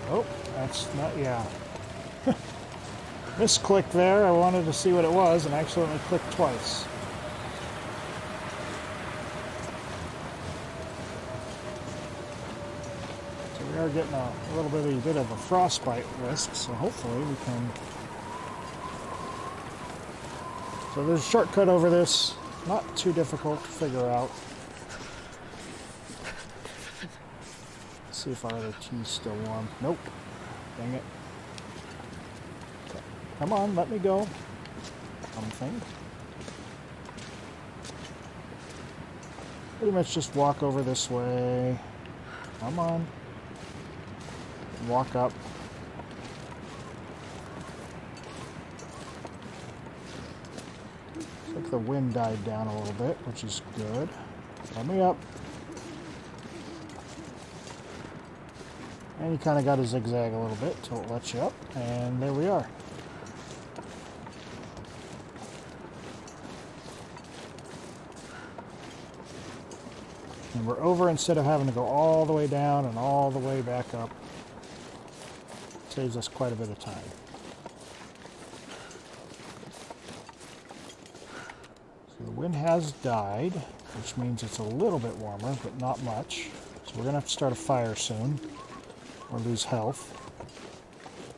oh, that's not, yeah. Misclick there. I wanted to see what it was and accidentally clicked twice. So we are getting a little bit of a frostbite risk, so hopefully we can. So there's a shortcut over this, not too difficult to figure out. Let's see if our other tea's still warm. Nope. Dang it. Come on, let me go. Something. Pretty much just walk over this way. Come on. Walk up. Looks like the wind died down a little bit, which is good. Let me up. And you kind of got to zigzag a little bit till it lets you up. And there we are. And we're over instead of having to go all the way down and all the way back up. Saves us quite a bit of time. So the wind has died, which means it's a little bit warmer, but not much. So we're going to have to start a fire soon, or lose health.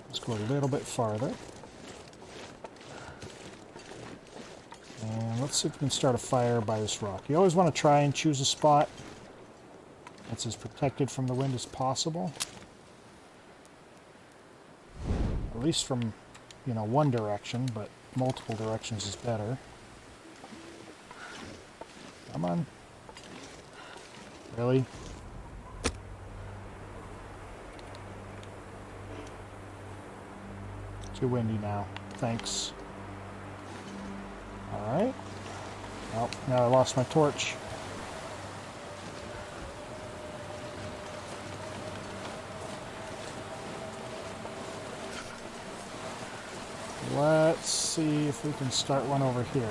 Let's go a little bit farther. And let's see if we can start a fire by this rock. You always want to try and choose a spot that's as protected from the wind as possible. At least from, you know, one direction, but multiple directions is better. Come on. Really? Too windy now. Thanks. Alright. Well, now I lost my torch. Let's see if we can start one over here.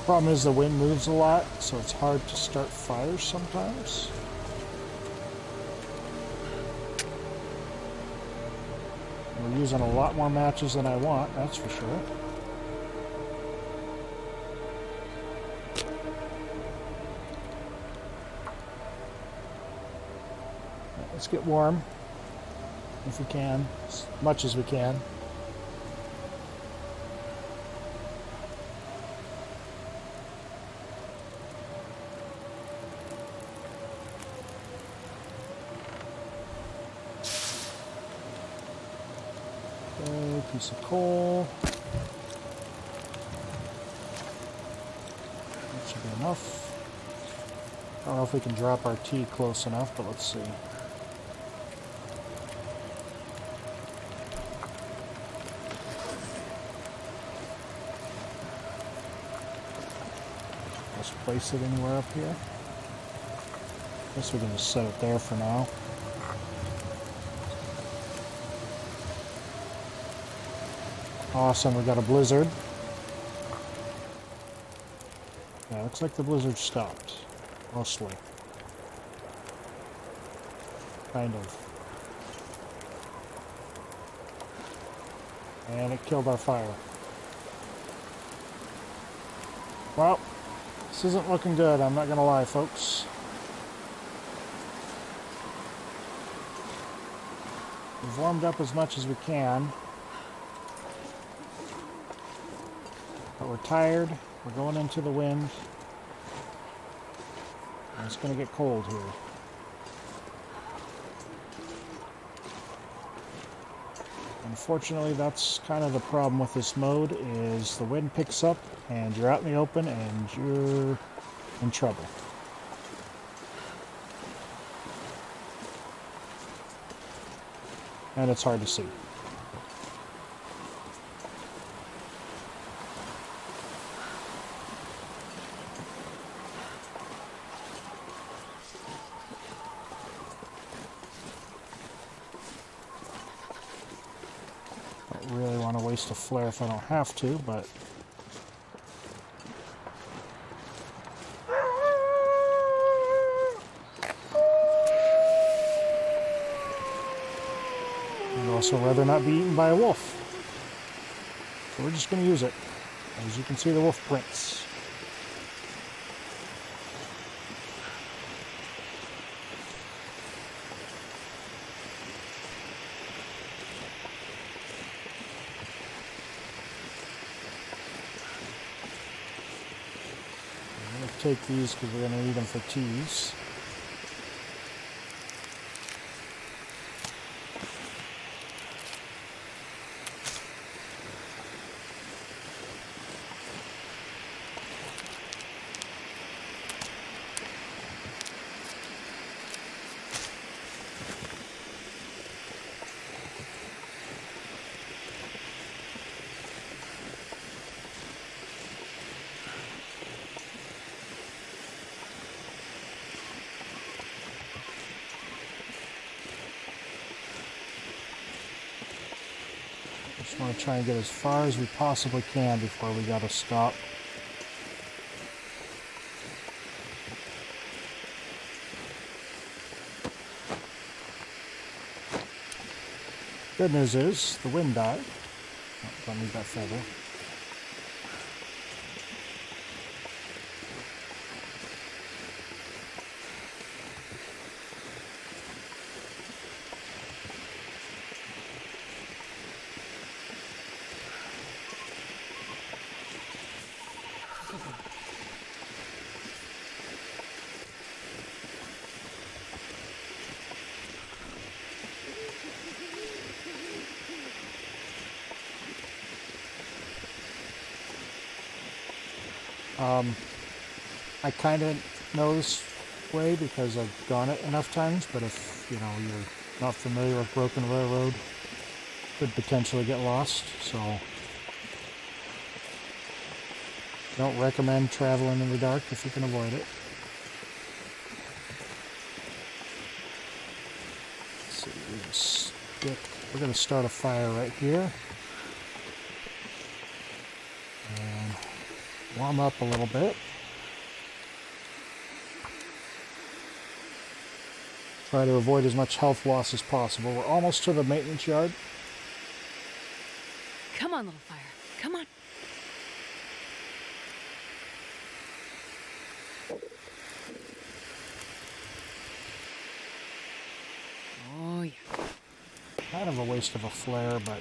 Problem is the wind moves a lot, so it's hard to start fires sometimes. We're using a lot more matches than I want, that's for sure. Let's get warm, if we can, as much as we can. Okay, piece of coal. That should be enough. I don't know if we can drop our tea close enough, but let's see. Place it anywhere up here. Guess we can just set it there for now. Awesome, we got a blizzard. Yeah, looks like the blizzard stopped. Mostly. Kind of. And it killed our fire. Well, this isn't looking good, I'm not gonna lie, folks. We've warmed up as much as we can. But we're tired, we're going into the wind. And it's gonna get cold here. Unfortunately, that's kind of the problem with this mode, is the wind picks up and you're out in the open and you're in trouble. And it's hard to see. waste a flare if I don't have to, but... I'd also rather not be eaten by a wolf. So we're just going to use it. As you can see, the wolf prints. I'm going to take these because we're going to need them for teas. Just want to try and get as far as we possibly can before we got to stop. Good news is the wind died. Oh, don't need that feather. I kind of know this way because I've gone it enough times, but if you know you're not familiar with Broken Railroad, could potentially get lost. So don't recommend traveling in the dark if you can avoid it. Let's see, we just stick. We're going to start a fire right here and warm up a little bit. Try to avoid as much health loss as possible. We're almost to the maintenance yard. Come on, little fire. Come on. Oh, yeah. Kind of a waste of a flare, but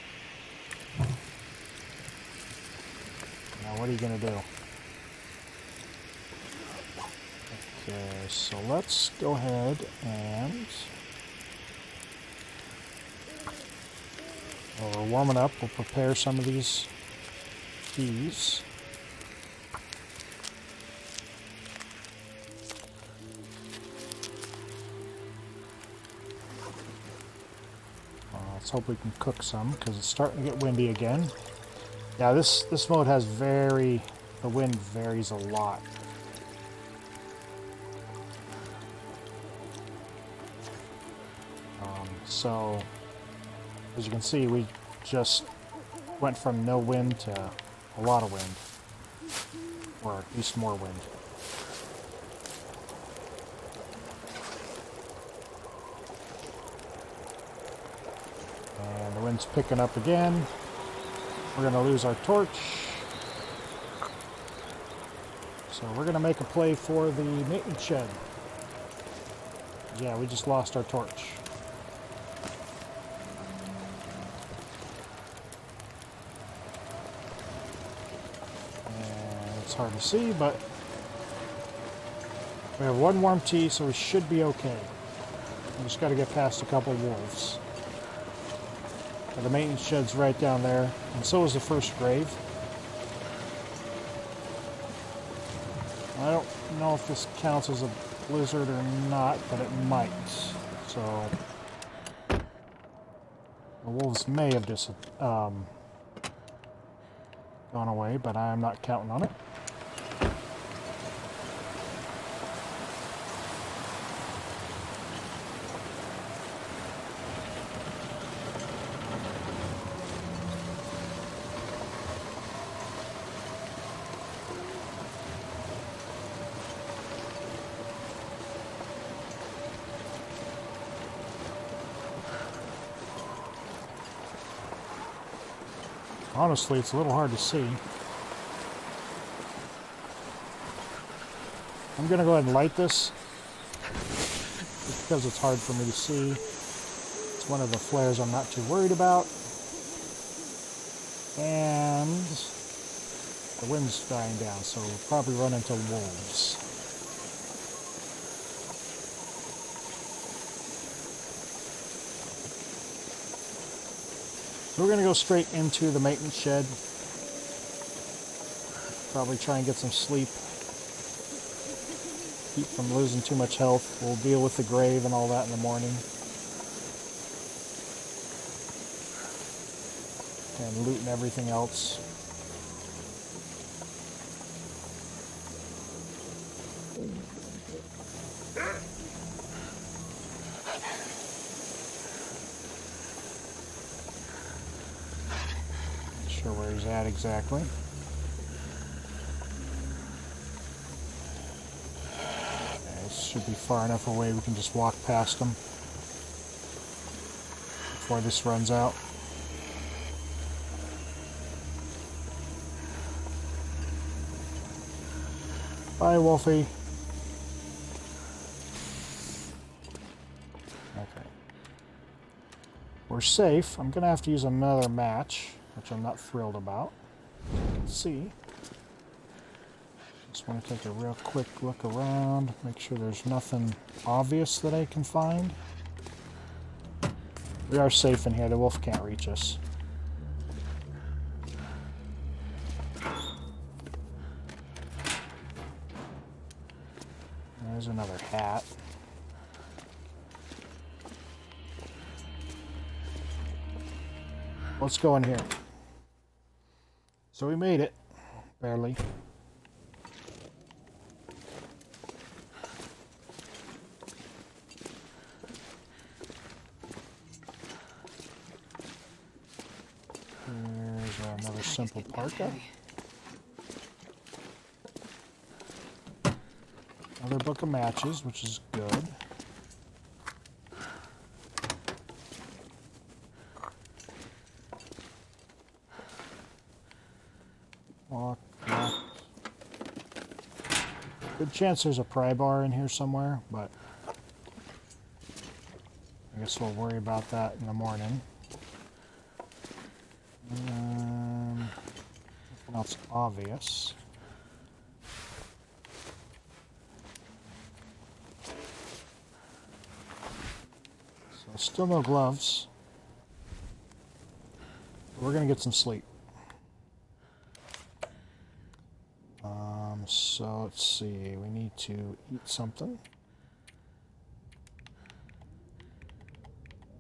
now what are you going to do? Okay, so let's go ahead and while we're warming up, we'll prepare some of these teas. Let's hope we can cook some because it's starting to get windy again. Yeah, this mode has the wind varies a lot. So, as you can see, we just went from no wind to a lot of wind, or at least more wind. And the wind's picking up again. We're going to lose our torch. So we're going to make a play for the maintenance shed. Yeah, we just lost our torch. Hard to see, but we have one warm tea, so we should be okay. We just got to get past a couple wolves. But the maintenance shed's right down there, and so is the first grave. I don't know if this counts as a blizzard or not, but it might. So the wolves may have just gone away, but I'm not counting on it. Honestly, it's a little hard to see. I'm going to go ahead and light this just because it's hard for me to see. It's one of the flares I'm not too worried about. And the wind's dying down, so we'll probably run into wolves. So we're going to go straight into the maintenance shed. Probably try and get some sleep. Keep from losing too much health. We'll deal with the grave and all that in the morning. And loot and everything else. Not sure where he's at exactly. Should be far enough away we can just walk past them before this runs out. Bye, Wolfie. Okay. We're safe. I'm going to have to use another match, which I'm not thrilled about. As you can see. Just want to take a real quick look around, make sure there's nothing obvious that I can find. We are safe in here. The wolf can't reach us. There's another hat. Let's go in here. So we made it. Barely. There's another simple parka. Another book of matches, which is good. Lock. Good chance there's a pry bar in here somewhere, but I guess we'll worry about that in the morning. Nothing else obvious. So still no gloves. We're gonna get some sleep. So let's see, we need to eat something.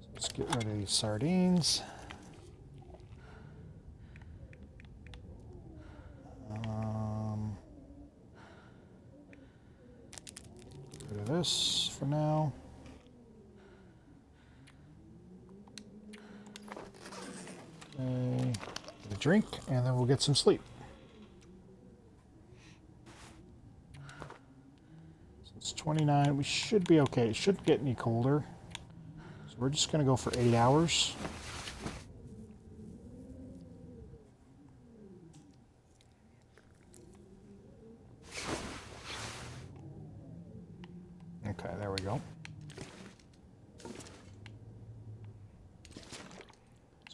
So let's get rid of these sardines. Get rid of this for now. Okay, get a drink, and then we'll get some sleep. It's 29. We should be okay. It shouldn't get any colder. So we're just going to go for 8 hours. Okay, there we go.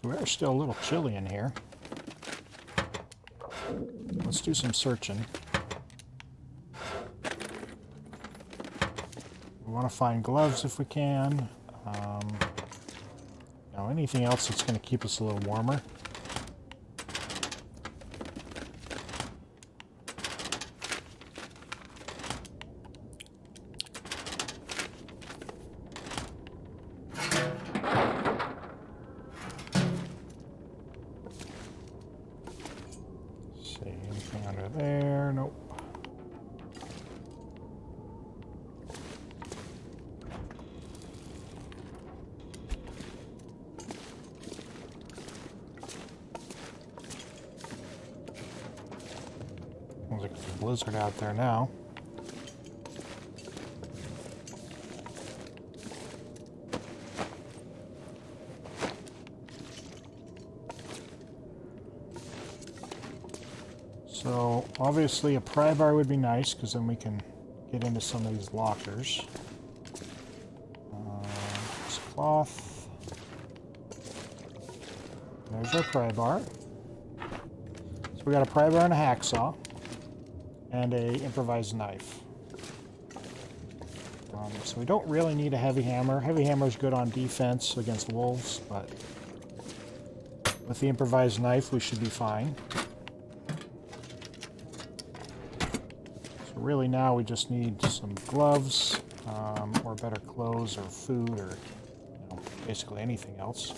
So we are still a little chilly in here. Let's do some searching. We want to find gloves if we can. Now anything else that's going to keep us a little warmer. See, anything under there? Nope. Looks like there's a blizzard out there now. So obviously a pry bar would be nice because then we can get into some of these lockers. This cloth. There's our pry bar. So we got a pry bar and a hacksaw and a improvised knife. So we don't really need a heavy hammer. Heavy hammer is good on defense against wolves, but with the improvised knife we should be fine. So really now we just need some gloves, or better clothes or food or basically anything else.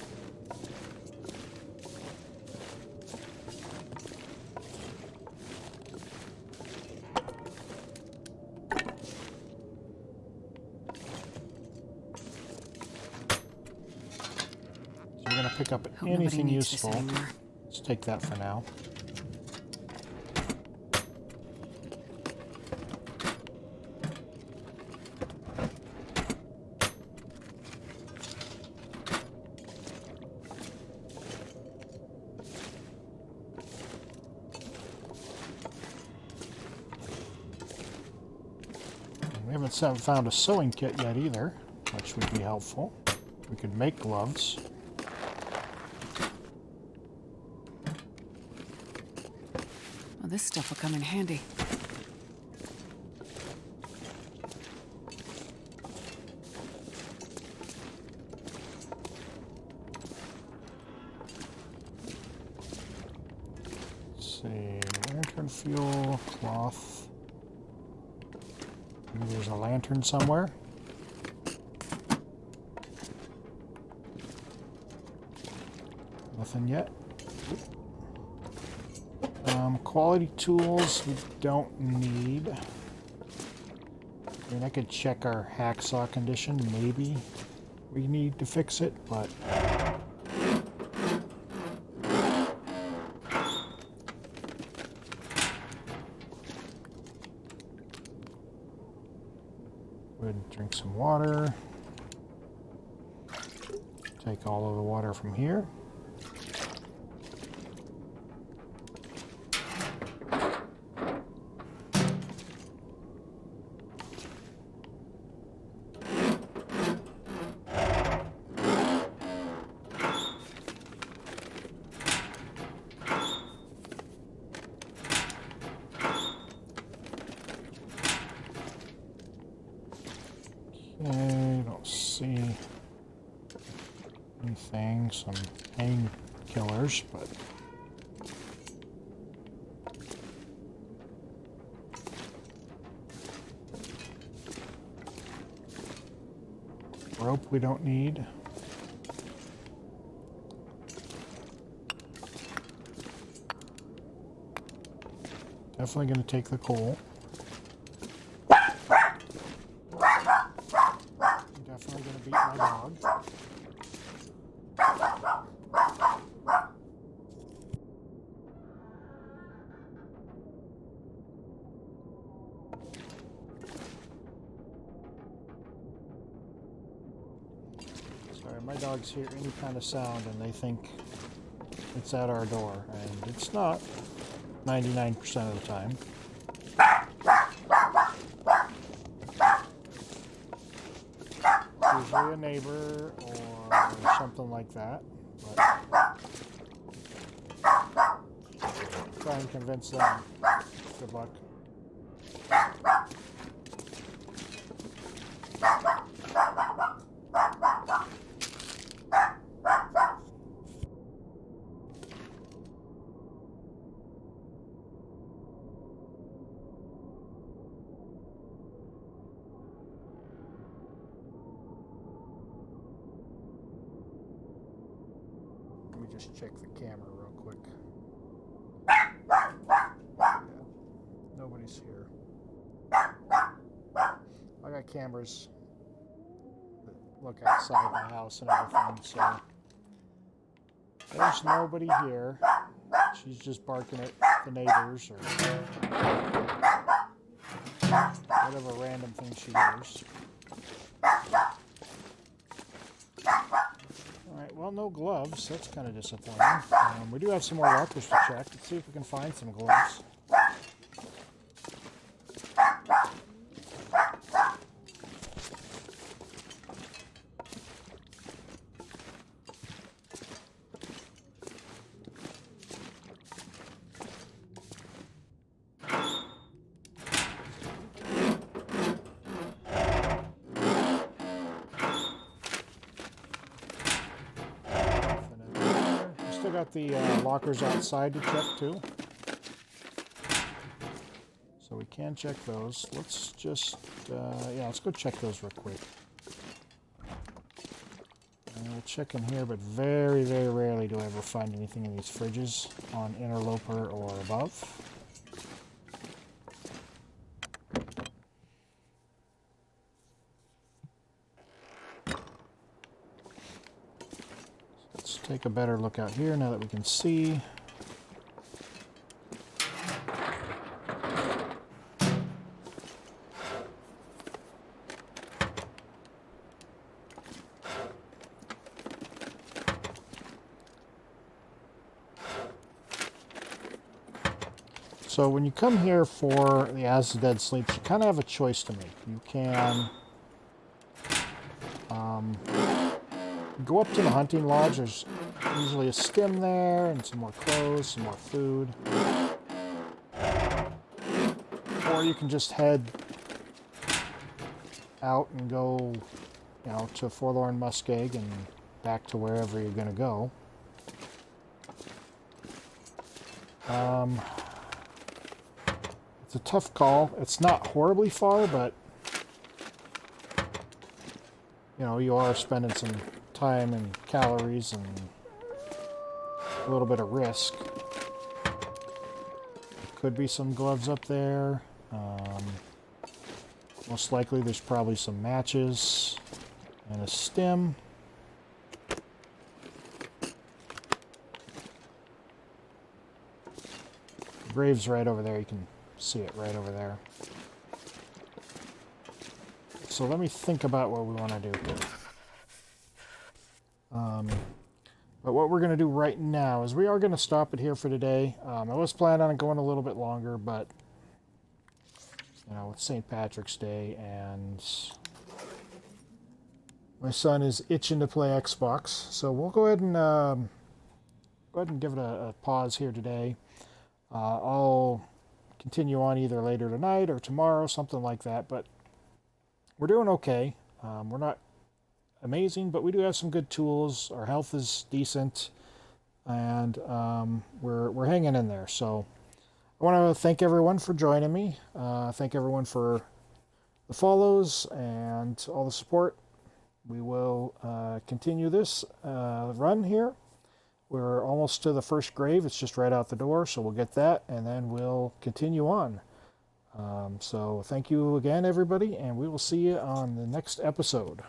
We're going to pick up Hope nobody anything needs this useful. anymore. Let's take that for now. We haven't found a sewing kit yet either, which would be helpful. We could make gloves. Well, this stuff will come in handy. Let's see, lantern fuel, cloth. Maybe there's a lantern somewhere. Nothing yet. Quality tools we don't need. I mean, I could check our hacksaw condition. Maybe we need to fix it, but would drink some water. Take all of the water from here. Okay, don't see anything. Some painkillers, but rope we don't need. Definitely going to take the coal. Definitely going to beat my dog. Sorry, my dogs hear any kind of sound and they think it's at our door, and it's not 99% of the time. Usually a neighbor or something like that. But try and convince them. Good luck. Let me just check the camera real quick. Yeah, nobody's here. I got cameras that look outside my house and everything, so there's nobody here. She's just barking at the neighbors or whatever random thing she hears. Alright, well, no gloves. That's kind of disappointing. We do have some more lockers to check. Let's see if we can find some gloves. got the lockers outside to check too. So we can check those. Let's just, yeah, let's go check those real quick. And we'll check in here, but very, very rarely do I ever find anything in these fridges on Interloper or above. Let's take a better look out here now that we can see. So when you come here for the As the Dead Sleeps, you kind of have a choice to make. You can go up to the hunting lodge. There's usually a stim there and some more clothes, some more food. Or you can just head out and go, you know, to Forlorn Muskeg and back to wherever you're going to go. It's a tough call. It's not horribly far, but you know, you are spending some time and calories and a little bit of risk. Could be some gloves up there. Most likely there's probably some matches and a stim. The grave's right over there. You can see it right over there. So let me think about what we want to do here. But what we're going to do right now is we are going to stop it here for today. I was planning on going a little bit longer, but you know, it's St. Patrick's Day and my son is itching to play Xbox, so we'll go ahead and give it a pause here today. I'll continue on either later tonight or tomorrow, something like that. But we're doing okay. We're not amazing, but we do have some good tools. Our health is decent, and we're hanging in there. So I want to thank everyone for joining me. Thank everyone for the follows and all the support. We will continue this run here. We're almost to the first grave. It's just right out the door, so we'll get that, and then we'll continue on. So thank you again, everybody, and we will see you on the next episode.